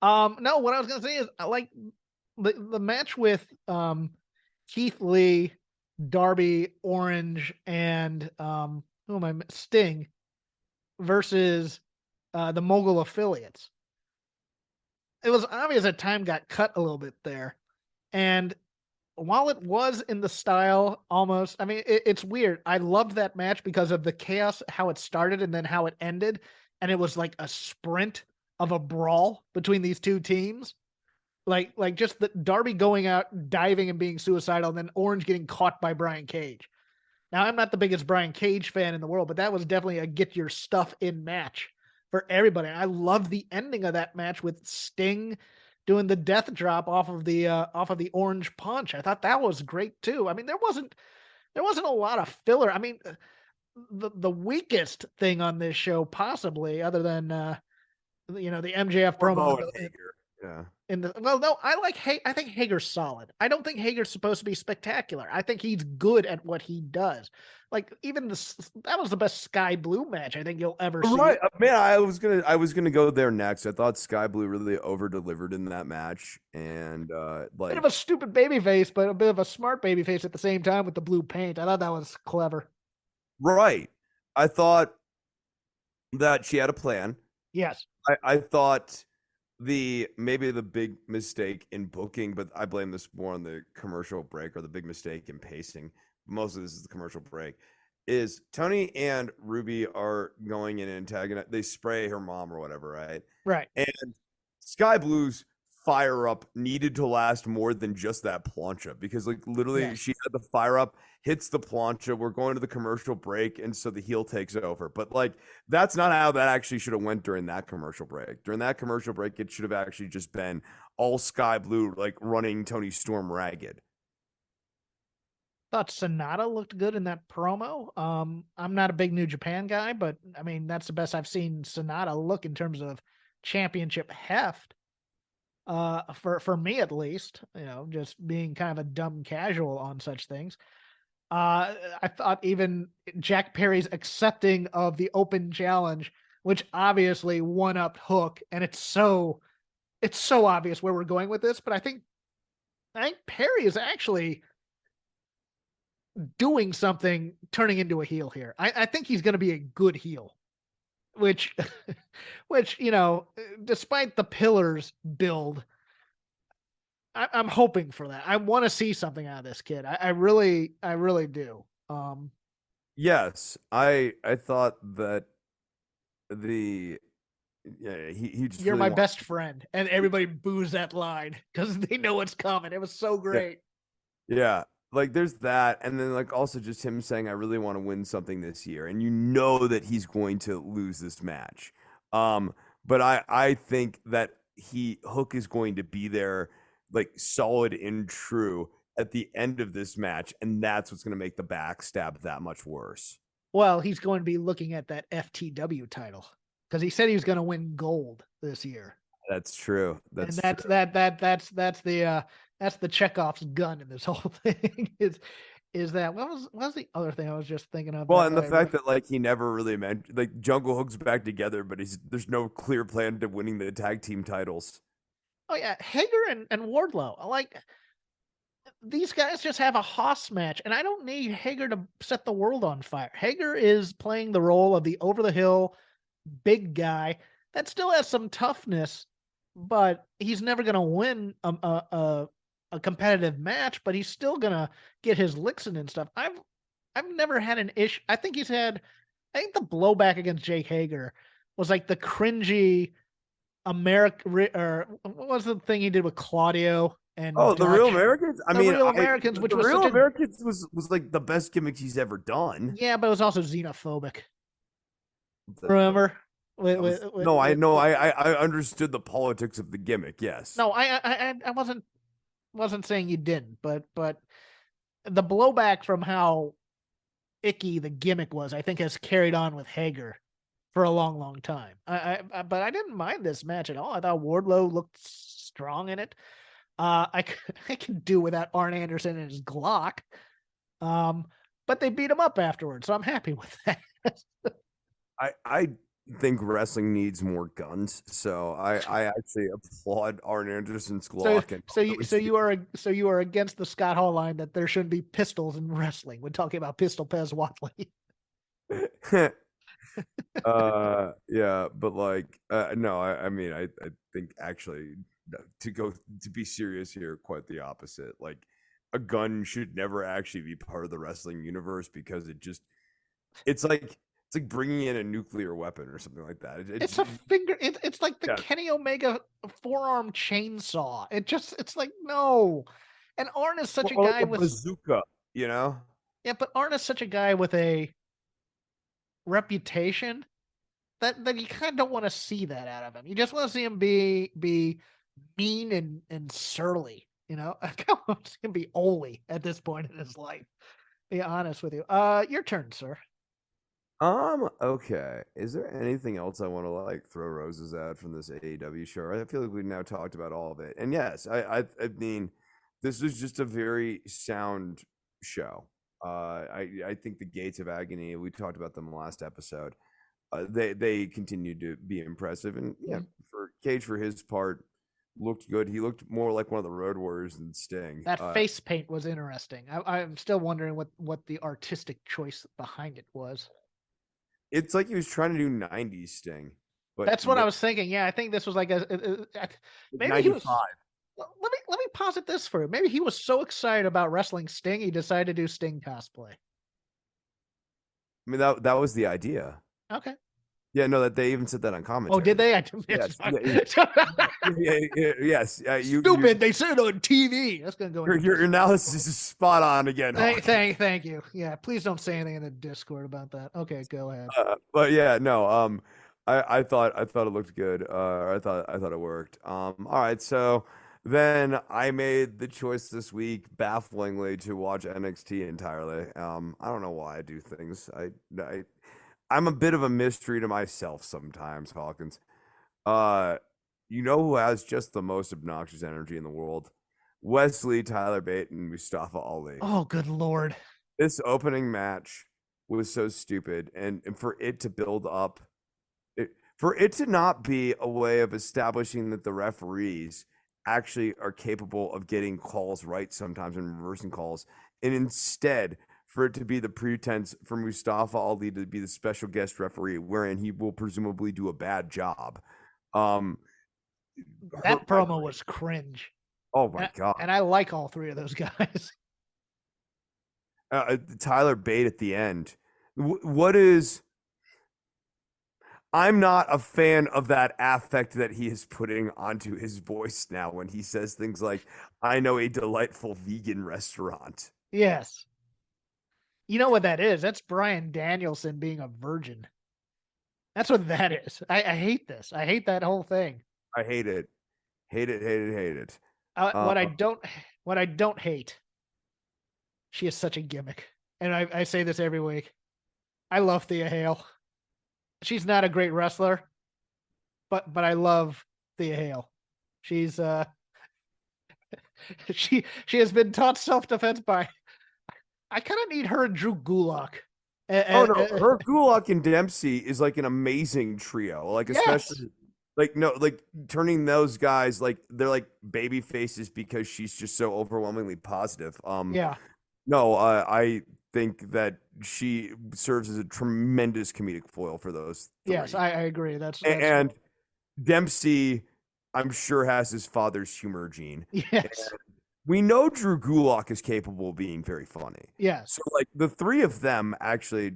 No, what I was gonna say is I like the match with Keith Lee, Darby, Orange, and Sting versus the Mogul affiliates. It was obvious that time got cut a little bit there. And while it was in the style almost, I mean, it's weird. I loved that match because of the chaos, how it started and then how it ended. And it was like a sprint of a brawl between these two teams. Like just the Darby going out, diving and being suicidal, and then Orange getting caught by Brian Cage. Now, I'm not the biggest Brian Cage fan in the world, but that was definitely a get your stuff in match for everybody. I love the ending of that match with Sting doing the death drop off of the orange punch. I thought that was great too. I mean, there wasn't a lot of filler. I mean, the weakest thing on this show, possibly, other than the MJF promo. Yeah. I think Hager's solid. I don't think Hager's supposed to be spectacular. I think he's good at what he does. Like even that was the best Sky Blue match I think you'll ever see. Right, man. I was gonna go there next. I thought Sky Blue really over delivered in that match, and bit of a stupid baby face, but a bit of a smart baby face at the same time with the blue paint. I thought that was clever. Right. I thought that she had a plan. Yes. I thought maybe the big mistake in booking, but I blame this more on the commercial break, or the big mistake in pacing. Most of this is the commercial break. Is Tony and Ruby are going in and antagonizing. They spray her mom or whatever, right? Right. And Sky Blue's fire up needed to last more than just that plancha, because like literally she had the fire up, hits the plancha, we're going to the commercial break, and so the heel takes over. But like that's not how that actually should have went during that commercial break. During that commercial break, it should have actually just been all Sky Blue like running Tony Storm ragged. Thought Sonata looked good in that promo. I'm not a big New Japan guy, but I mean that's the best I've seen Sonata look in terms of championship heft. For me at least, just being kind of a dumb casual on such things. I thought even Jack Perry's accepting of the open challenge, which obviously one-upped Hook, and it's so obvious where we're going with this, but I think Perry is actually doing something, turning into a heel here. I think he's going to be a good heel, which, despite the pillars build, I'm hoping for that. I want to see something out of this kid. I really do. Yes, I thought that he just You're really my best friend, and everybody boos that line because they know what's coming. It was so great. Yeah. Like there's that, and then like also just him saying I really want to win something this year, and you know that he's going to lose this match. But I think that Hook is going to be there like solid and true at the end of this match, and that's what's going to make the backstab that much worse. Well, he's going to be looking at that FTW title because he said he was going to win gold this year. That's true. That's the Chekhov's gun in this whole thing. Is that what was the other thing I was just thinking of? Well, and the fact that like he never really meant like Jungle Hook's back together, but there's no clear plan to winning the tag team titles. Oh yeah, Hager and Wardlow. Like these guys just have a Haas match, and I don't need Hager to set the world on fire. Hager is playing the role of the over the hill big guy that still has some toughness, but he's never going to win a a competitive match, but he's still gonna get his licks in and stuff. I've never had an issue. I think the blowback against Jake Hager was like the cringy or what was the thing he did with Claudio and the Real Dutch? Americans. Real Americans, which the was Real such Americans was like the best gimmick he's ever done. Yeah, but it was also xenophobic. Remember? I know. I understood the politics of the gimmick. Yes. No, I wasn't saying you didn't, but the blowback from how icky the gimmick was, I think, has carried on with Hager for a long, long time. But I didn't mind this match at all. I thought Wardlow looked strong in it. I can do without Arn Anderson and his Glock. But they beat him up afterwards, so I'm happy with that. I think wrestling needs more guns, so I actually applaud Arn Anderson's Glock. So you are against the Scott Hall line that there shouldn't be pistols in wrestling. We're talking about Pistol Pez Watley. Yeah, but like no, I mean I think actually to be serious here, quite the opposite. Like a gun should never actually be part of the wrestling universe because it's like bringing in a nuclear weapon or something like that. It's a finger. It's like the Kenny Omega forearm chainsaw. It's like no. And Arn is such a guy with bazooka, you know. Yeah, but Arn is such a guy with a reputation that you kind of don't want to see that out of him. You just want to see him be mean and surly. You know, I kind of want to see him be Ole at this point in his life. Be honest with you. Your turn, sir. Okay. Is there anything else I want to like throw roses at from this AEW show? I feel like we've now talked about all of it. And yes, I mean, this was just a very sound show. I think the Gates of Agony, we talked about them last episode. They continue to be impressive, and yeah, for Cage for his part looked good. He looked more like one of the Road Warriors than Sting. That face paint was interesting. I'm still wondering what the artistic choice behind it was. It's like he was trying to do 90s Sting. But that's what I was thinking. Yeah, I think this was like maybe 95. He was. Let me posit this for you. Maybe he was so excited about wrestling Sting, he decided to do Sting cosplay. I mean, that was the idea. Okay. Yeah, no, that they even said that on commentary. Oh, did they? Yes. Stupid. They said it on TV. That's gonna go. Your analysis is spot on again. Thank you. Yeah, please don't say anything in the Discord about that. Okay, go ahead. But yeah, no. I thought it looked good. I thought it worked. All right, so then I made the choice this week, bafflingly, to watch NXT entirely. I don't know why I do things. I'm a bit of a mystery to myself sometimes, Hawkins. You know who has just the most obnoxious energy in the world? Wesley, Tyler Bate, and Mustafa Ali. Oh, good Lord. This opening match was so stupid. And for it to build up, for it to not be a way of establishing that the referees actually are capable of getting calls right sometimes and reversing calls, and instead for it to be the pretense for Mustafa Ali to be the special guest referee, wherein he will presumably do a bad job. That promo was cringe. Oh my God. And I like all three of those guys. Tyler Bate at the end. I'm not a fan of that affect that he is putting onto his voice now when he says things like, I know a delightful vegan restaurant. Yes. You know what that is? That's Bryan Danielson being a virgin. That's what that is. I hate this. I hate that whole thing. I hate it. Hate it. What I don't hate. She is such a gimmick. And I say this every week. I love Thea Hail. She's not a great wrestler, but I love Thea Hail. She's she has been taught self-defense by. I kind of need her and Drew Gulak. Her Gulak and Dempsey is like an amazing trio. Like especially like turning those guys like they're like baby faces because she's just so overwhelmingly positive. No, I think that she serves as a tremendous comedic foil for those three. Yes, I agree. That's Dempsey, I'm sure, has his father's humor gene. Yes. we know Drew Gulak is capable of being very funny. Yes. So like the three of them actually,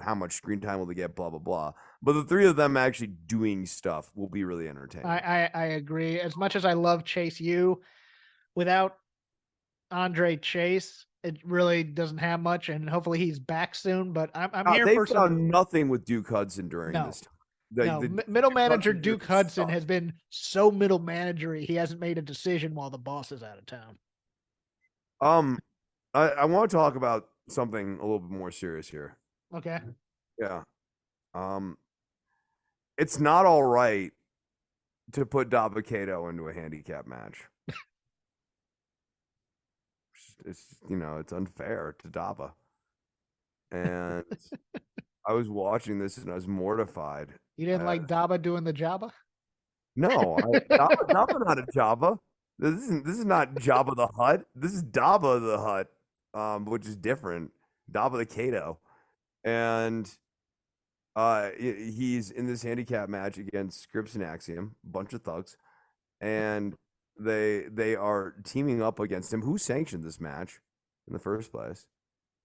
how much screen time will they get? Blah blah blah. But the three of them actually doing stuff will be really entertaining. I agree. As much as I love Chase U, without Andre Chase, it really doesn't have much, and hopefully he's back soon. But I'm here they for found nothing with Duke Hudson during No. this time. Middle manager Duke Hudson sucked. has been so middle managery. He hasn't made a decision while the boss is out of town. I want to talk about something a little bit more serious here. Okay. Yeah. It's not all right to put Dabba-Kato into a handicap match. It's it's unfair to Dabba. And I was watching this and I was mortified. You didn't like Daba doing the Jabba? No, Dabba not a Jabba. This is not Jabba the Hutt. This is Dabba the Hutt, which is different. Dabba the Kato, and he's in this handicap match against Scripps and Axiom, a bunch of thugs, and they are teaming up against him. Who sanctioned this match in the first place?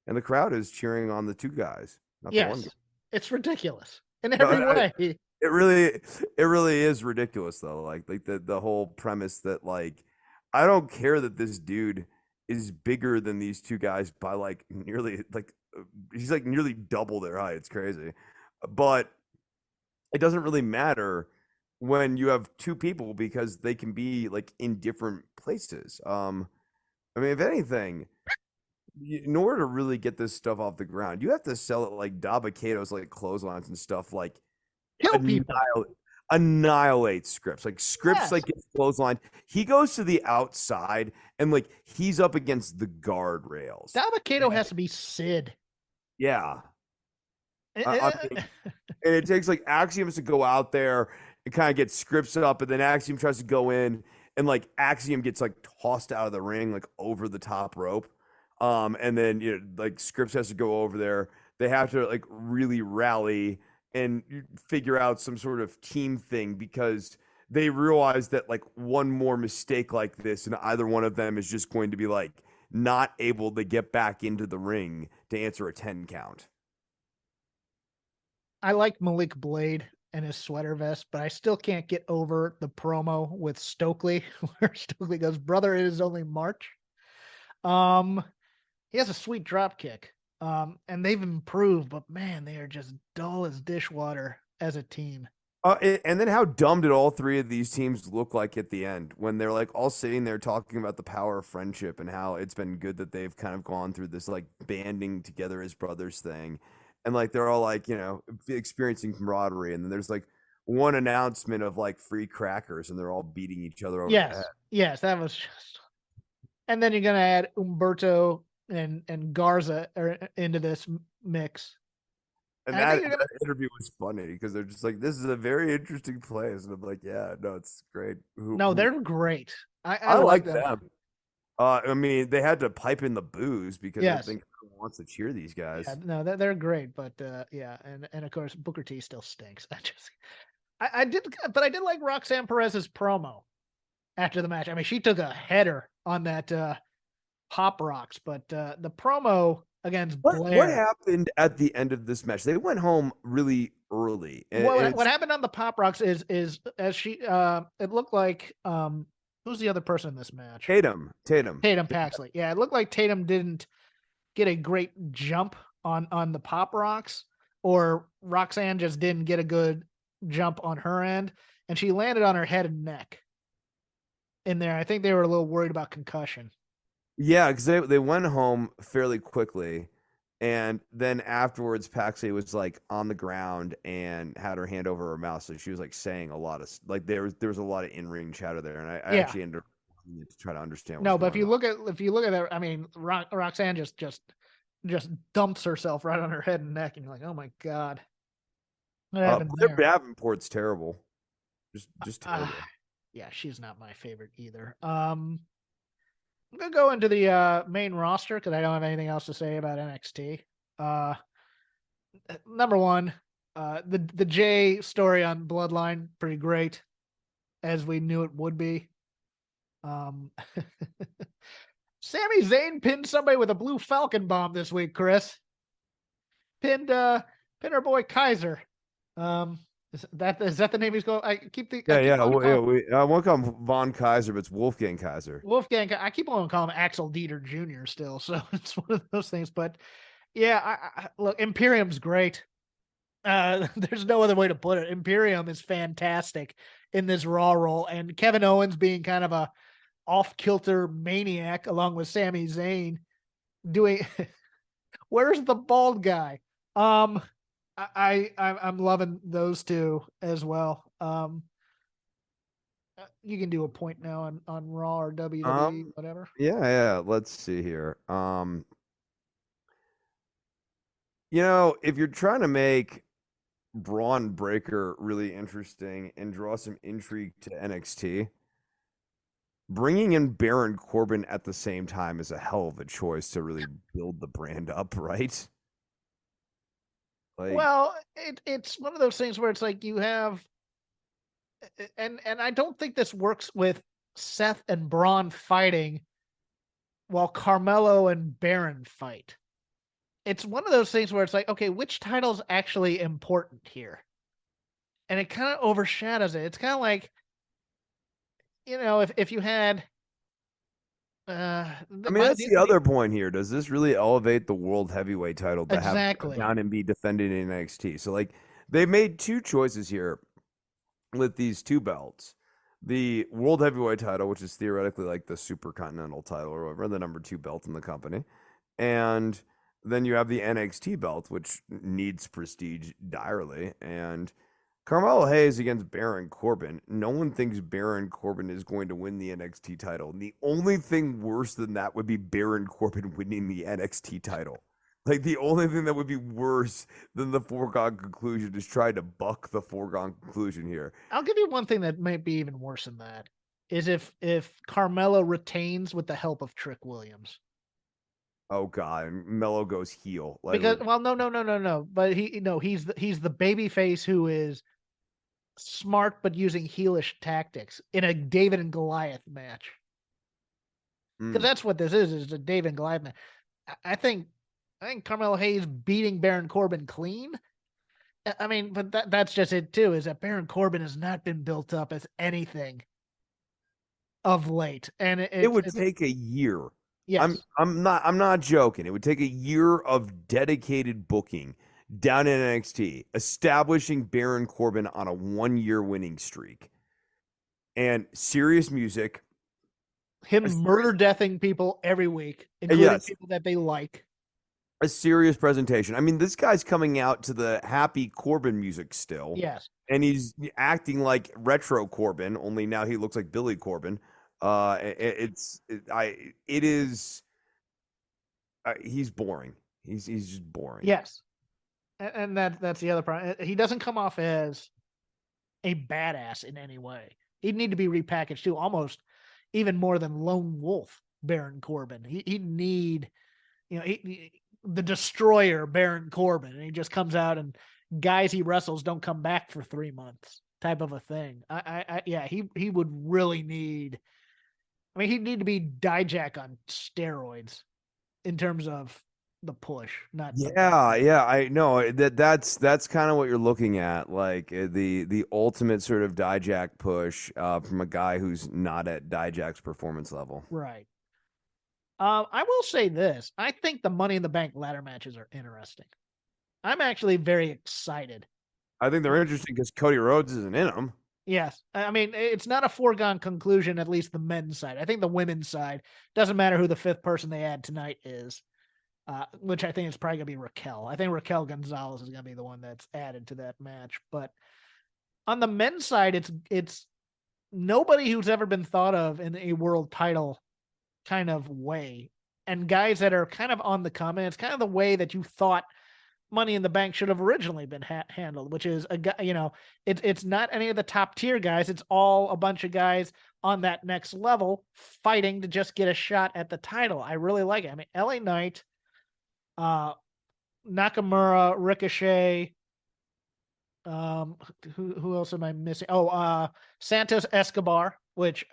And the crowd is cheering on the two guys, not the one guy. It's ridiculous in every way. It really is ridiculous though. Like the whole premise that like I don't care that this dude is bigger than these two guys by like nearly like he's like nearly double their height. It's crazy. But it doesn't really matter when you have two people because they can be like in different places. I mean, if anything, in order to really get this stuff off the ground, you have to sell it like Dabba-Kato's like clotheslines and stuff like Kill people. Annihilate Scripps. Like Scripps Yes. like gets clotheslined. He goes to the outside and like he's up against the guardrails. Dabba-Kato has to be Sid. Yeah. I mean, and it takes like Axiom to go out there and kind of get Scripps up, and then Axiom tries to go in, and like Axiom gets like tossed out of the ring, like over the top rope. And then like Scripps has to go over there. They have to like really rally and figure out some sort of team thing because they realize that like one more mistake like this, and either one of them is just going to be like not able to get back into the ring to answer a 10 count. I like Malik Blade and his sweater vest, but I still can't get over the promo with Stokely where Stokely goes, "Brother, it is only March." He has a sweet drop kick. And they've improved, but man, they are just dull as dishwater as a team. And then how dumb did all three of these teams look like at the end when they're like all sitting there talking about the power of friendship and how it's been good that they've kind of gone through this like banding together as brothers thing. And like they're all like, experiencing camaraderie. And then there's like one announcement of like free crackers and they're all beating each other over the head. Yes, that was just. And then you're gonna add Umberto and Garza into this mix. And that interview was funny because they're just like, this is a very interesting place. And I'm like, yeah, no, it's great. They're great. I like them. I mean, they had to pipe in the booze because I think everyone wants to cheer these guys. Yeah, no, they're great, but and of course Booker T still stinks. I did like Roxanne Perez's promo after the match. I mean, she took a header on that Pop Rocks, but the promo against Blair. What happened at the end of this match? They went home really early. What happened on the Pop Rocks is as she it looked like who's the other person in this match? Tatum Paxley. Yeah, it looked like Tatum didn't get a great jump on the Pop Rocks, or Roxanne just didn't get a good jump on her end, and she landed on her head and neck in there. I think they were a little worried about concussion. Yeah, because they went home fairly quickly, and then afterwards, Paxley was like on the ground and had her hand over her mouth, so she was like saying a lot of like there was a lot of in-ring chatter there, and I actually ended up to try to understand. No, but if you look at that, I mean, Roxanne just dumps herself right on her head and neck, and you're like, oh my god, what happened there? Blair Davenport's terrible, just terrible. Yeah, she's not my favorite either. I'm going to go into the main roster because I don't have anything else to say about NXT. Number one, the Jay story on Bloodline, pretty great, as we knew it would be. Um, Sami Zayn pinned somebody with a blue Falcon bomb this week, Chris. Pinned our boy Kaiser. Is that the name he's going? I keep I won't call him Von Kaiser, but it's Wolfgang Kaiser. Wolfgang. I keep on calling him Axel Dieter Jr. still, so it's one of those things. But yeah, look, Imperium's great. There's no other way to put it. Imperium is fantastic in this Raw role, and Kevin Owens being kind of a off-kilter maniac along with Sami Zayn doing. Where's the bald guy? I'm loving those two as well. You can do a point now on Raw or WWE, whatever. Yeah. Let's see here. If you're trying to make Braun Breaker really interesting and draw some intrigue to NXT, bringing in Baron Corbin at the same time is a hell of a choice to really build the brand up, right? Well, it's one of those things where it's like you have, and I don't think this works with Seth and Braun fighting while Carmelo and Baron fight. It's one of those things where it's like, okay, which title's actually important here? And it kind of overshadows it. It's kind of like, if you had that's the other point here. Does this really elevate the world heavyweight title to have down and be defended in NXT? So they made two choices here with these two belts. The world heavyweight title, which is theoretically like the super continental title or whatever, the number 2 belt in the company. And then you have the NXT belt, which needs prestige direly. And Carmelo Hayes against Baron Corbin. No one thinks Baron Corbin is going to win the NXT title. And the only thing worse than that would be Baron Corbin winning the NXT title. Like, the only thing that would be worse than the foregone conclusion is trying to buck the foregone conclusion here. I'll give you one thing that might be even worse than that, is if Carmelo retains with the help of Trick Williams. Oh God, Melo goes heel. Because no. But he's the baby face who is smart but using heelish tactics in a David and Goliath match. Because that's what this is a David and Goliath match. I think Carmelo Hayes beating Baron Corbin clean. I mean, but that's just it too, is that Baron Corbin has not been built up as anything of late. And it would take a year. Yes. I'm not joking. It would take a year of dedicated booking down in NXT, establishing Baron Corbin on a 1-year winning streak, and serious music. Him murder-deathing people every week, including people that they like. A serious presentation. I mean, this guy's coming out to the happy Corbin music still. Yes. And he's acting like retro Corbin, only now he looks like Billy Corbin. He's boring. He's just boring. Yes. And that's the other problem. He doesn't come off as a badass in any way. He'd need to be repackaged too, almost even more than Lone Wolf Baron Corbin. He'd need, the destroyer Baron Corbin, and he just comes out and guys he wrestles don't come back for 3 months, type of a thing. He would really need. I mean, he'd need to be Dijak on steroids in terms of the push. I know that's kind of what you're looking at, like the ultimate sort of Dijak push from a guy who's not at Dijak's performance level. Right. I will say this. I think the Money in the Bank ladder matches are interesting. I'm actually very excited. I think they're interesting because Cody Rhodes isn't in them. Yes. I mean, it's not a foregone conclusion, at least the men's side. I think the women's side, doesn't matter who the 5th person they add tonight is, which I think is probably going to be Raquel. I think Raquel Gonzalez is going to be the one that's added to that match. But on the men's side, it's nobody who's ever been thought of in a world title kind of way, and guys that are kind of on the come. And it's kind of the way that you thought Money in the Bank should have originally been handled, which is a guy, it's not any of the top tier guys. It's all a bunch of guys on that next level fighting to just get a shot at the title. I really like it. I mean, LA Knight, Nakamura, Ricochet, who else am I missing? Santos Escobar which,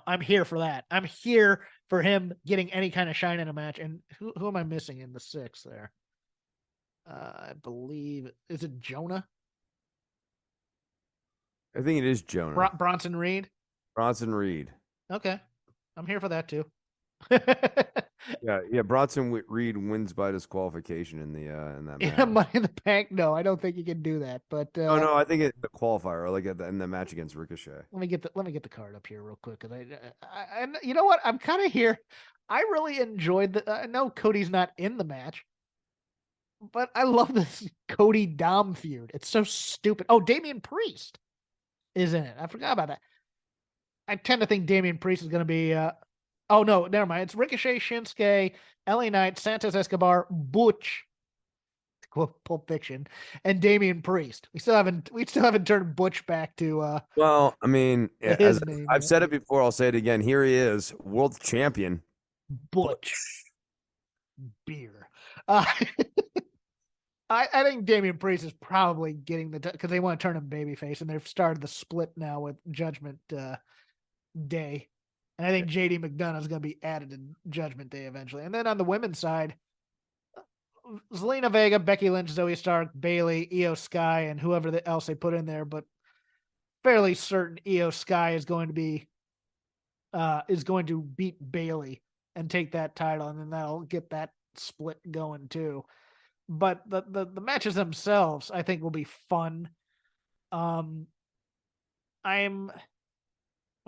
I'm here for that. I'm here for him getting any kind of shine in a match. And who am I missing in the 6 there? I believe, is it Jonah? I think it is Jonah. Bronson Reed? Bronson Reed. Okay. I'm here for that too. Yeah. Bronson Reed wins by disqualification in that match. Yeah, Money in the Bank. No, I don't think he can do that. But no, I think it's the qualifier, like in the match against Ricochet. Let me get the card up here real quick, because I you know what, I'm kind of here. I really enjoyed I know Cody's not in the match, but I love this Cody Dom feud. It's so stupid. Oh, Damian Priest is in it. I forgot about that. I tend to think Damian Priest is going to be. Oh no, never mind. It's Ricochet, Shinsuke, LA Knight, Santos Escobar, Butch, quote Pulp Fiction, and Damian Priest. We still haven't turned Butch back to. Well, I mean, his name. I've said it before. I'll say it again. Here he is, world champion. Butch. Beer. I think Damian Priest is probably getting because they want to turn him babyface, and they've started the split now with Judgment Day, and I think JD McDonough is going to be added to Judgment Day eventually. And then on the women's side, Zelina Vega, Becky Lynch, Zoe Stark, Bayley, Io Sky, and whoever else they put in there, but fairly certain Io Sky is going to beat Bayley and take that title, and then that'll get that split going too. But the matches themselves, I think, will be fun. What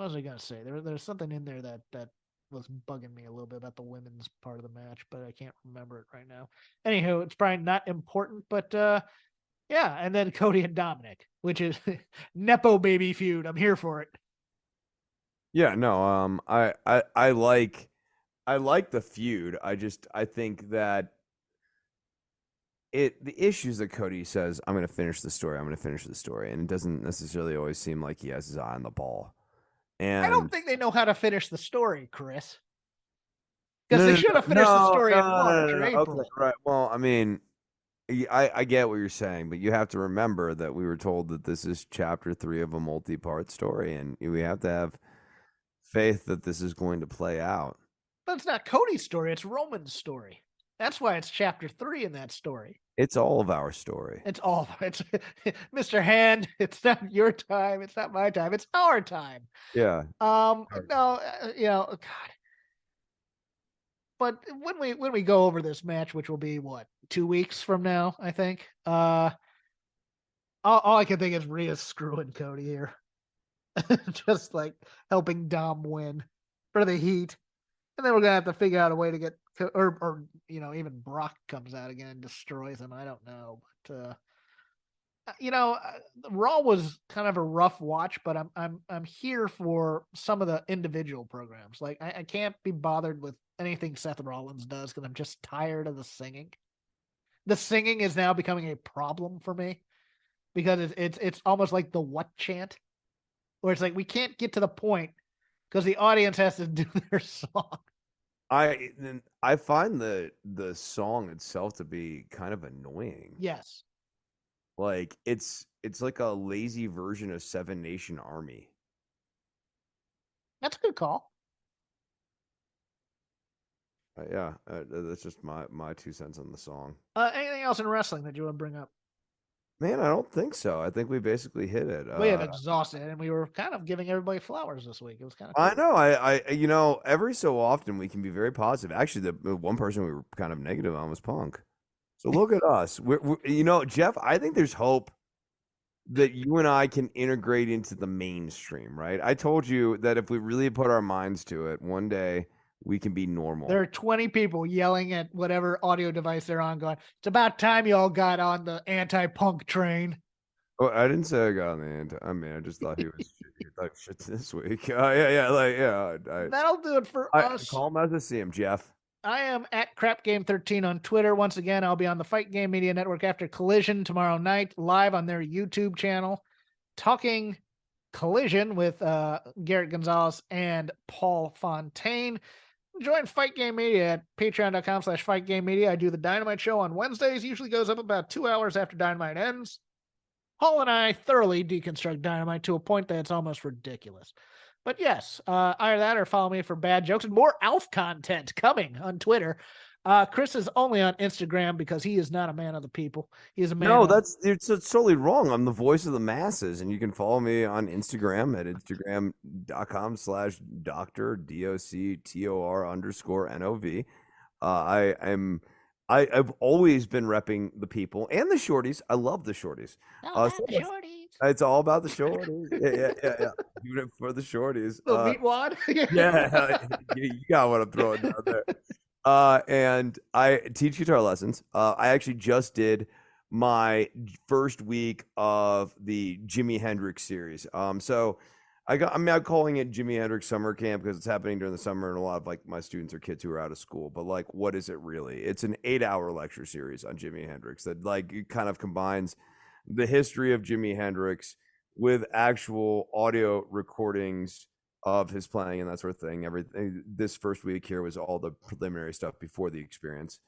was I gonna say? There's something in there that was bugging me a little bit about the women's part of the match, but I can't remember it right now. Anywho, it's probably not important, but yeah. And then Cody and Dominic, which is Nepo baby feud. I'm here for it. Yeah, no, I like the feud. I think that the issues that Cody says, I'm going to finish the story, and it doesn't necessarily always seem like he has his eye on the ball. And I don't think they know how to finish the story, Chris. Because they should have finished the story in March or April. Okay, right. Well, I mean, I get what you're saying, but you have to remember that we were told that this is chapter 3 of a multi-part story, and we have to have faith that this is going to play out. But it's not Cody's story, it's Roman's story. That's why it's chapter 3 in that story. It's all of our story. It's Mr. Hand. It's not your time. It's not my time. It's our time. Yeah. No, God. But when we go over this match, which will be 2 weeks from now, I think. All I can think is Rhea's screwing Cody here, just like helping Dom win for the heat, and then we're gonna have to figure out a way to get, or even Brock comes out again and destroys him. I don't know, but Raw was kind of a rough watch, but I'm here for some of the individual programs. Like I can't be bothered with anything Seth Rollins does because I'm just tired of the singing. The singing is now becoming a problem for me because it's almost like the what chant, where it's like we can't get to the point because the audience has to do their song. I find the song itself to be kind of annoying. Yes. Like it's like a lazy version of Seven Nation Army. That's a good call. Yeah, that's just my 2 cents on the song. Anything else in wrestling that you want to bring up? Man, I don't think so. I think we basically hit it. We have exhausted, and we were kind of giving everybody flowers this week. It was kind of cool. I know. I every so often we can be very positive. Actually, the one person we were kind of negative on was Punk. So look at us. We're Jeff, I think there's hope that you and I can integrate into the mainstream, right? I told you that if we really put our minds to it, one day we can be normal. There are 20 people yelling at whatever audio device they're on going, it's about time you all got on the anti-Punk train. Oh, I didn't say I got on the anti. I mean, I just thought he was shit this week. That'll do it for us. Call him as I see him, Jeff. I am at CrapGame13 on Twitter. Once again, I'll be on the Fight Game Media Network after Collision tomorrow night, live on their YouTube channel, talking Collision with Garrett Gonzalez and Paul Fontaine. Join Fight Game Media at patreon.com/Fight Game Media. I do the Dynamite show on Wednesdays. Usually goes up about 2 hours after Dynamite ends. Paul and I thoroughly deconstruct Dynamite to a point that it's almost ridiculous. But yes, either that or follow me for bad jokes and more ALF content coming on Twitter. Chris is only on Instagram because he is not a man of the people. He is a man. No, of... it's totally wrong. I'm the voice of the masses, and you can follow me on Instagram at instagram.com/Dr. DOCTOR_NOV. I've always been repping the people and the shorties. I love the shorties. shorties. It's all about the shorties. Yeah. Even for the shorties. The meat wad. Yeah, you got what I'm throwing down there. And I teach guitar lessons. I actually just did my first week of the Jimi Hendrix series. So I'm now calling it Jimi Hendrix Summer Camp because it's happening during the summer, and a lot of like my students are kids who are out of school. But like, what is it really? It's an 8-hour lecture series on Jimi Hendrix that like it kind of combines the history of Jimi Hendrix with actual audio recordings of his playing and that sort of thing. Everything this first week here was all the preliminary stuff before the experience,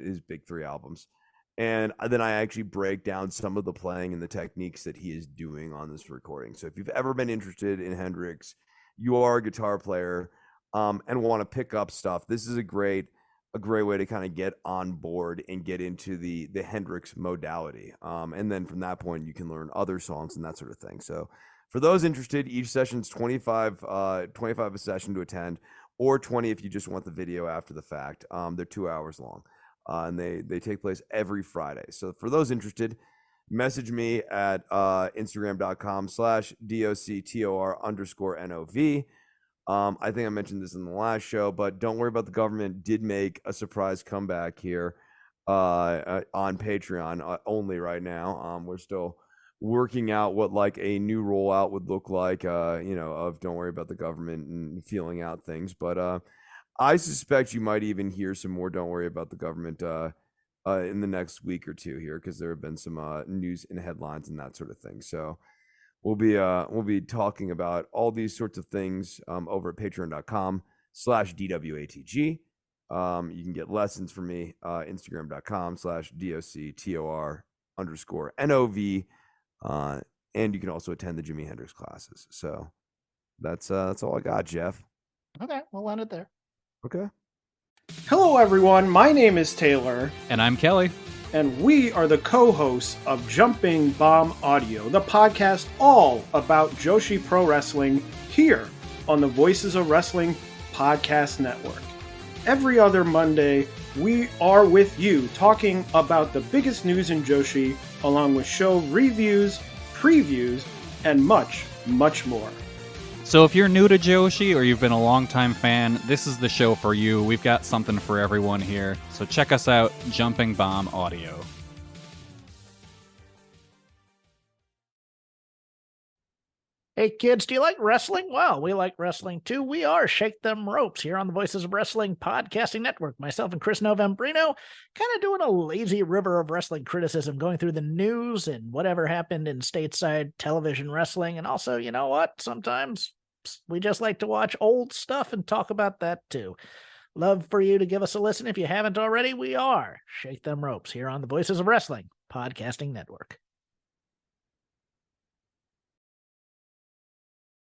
his big 3 albums. And then I actually break down some of the playing and the techniques that he is doing on this recording. So if you've ever been interested in Hendrix, you are a guitar player, and want to pick up stuff, this is a great way to kind of get on board and get into the Hendrix modality. And then from that point, you can learn other songs and that sort of thing. So for those interested, each session's 25 a session to attend, or 20 if you just want the video after the fact. They're 2 hours long, and they take place every Friday. So for those interested, message me at instagram.com/DOCTOR_NOV. I think I mentioned this in the last show, but Don't Worry About the Government did make a surprise comeback here on Patreon only right now. We're still working out what like a new rollout would look like, of Don't Worry About the Government and feeling out things. But I suspect you might even hear some more Don't Worry About the Government in the next week or two here, because there have been some news and headlines and that sort of thing. So we'll be talking about all these sorts of things over at patreon.com/DWATG. You can get lessons from me, instagram.com/DOCTOR_NOV. And you can also attend the Jimi Hendrix classes. So that's all I got, Jeff. Okay, we'll end it there. Okay. Hello, everyone. My name is Taylor. And I'm Kelly. And we are the co-hosts of Jumping Bomb Audio, the podcast all about Joshi Pro Wrestling here on the Voices of Wrestling Podcast Network. Every other Monday, we are with you talking about the biggest news in Joshi, along with show reviews, previews, and much, much more. So if you're new to Joshi or you've been a longtime fan, this is the show for you. We've got something for everyone here. So check us out, Jumping Bomb Audio. Hey kids, do you like wrestling? Well, we like wrestling too. We are Shake Them Ropes here on the Voices of Wrestling Podcasting Network. Myself and Chris Novembrino kind of doing a lazy river of wrestling criticism, going through the news and whatever happened in stateside television wrestling. And also, you know what? Sometimes we just like to watch old stuff and talk about that too. Love for you to give us a listen. If you haven't already, we are Shake Them Ropes here on the Voices of Wrestling Podcasting Network.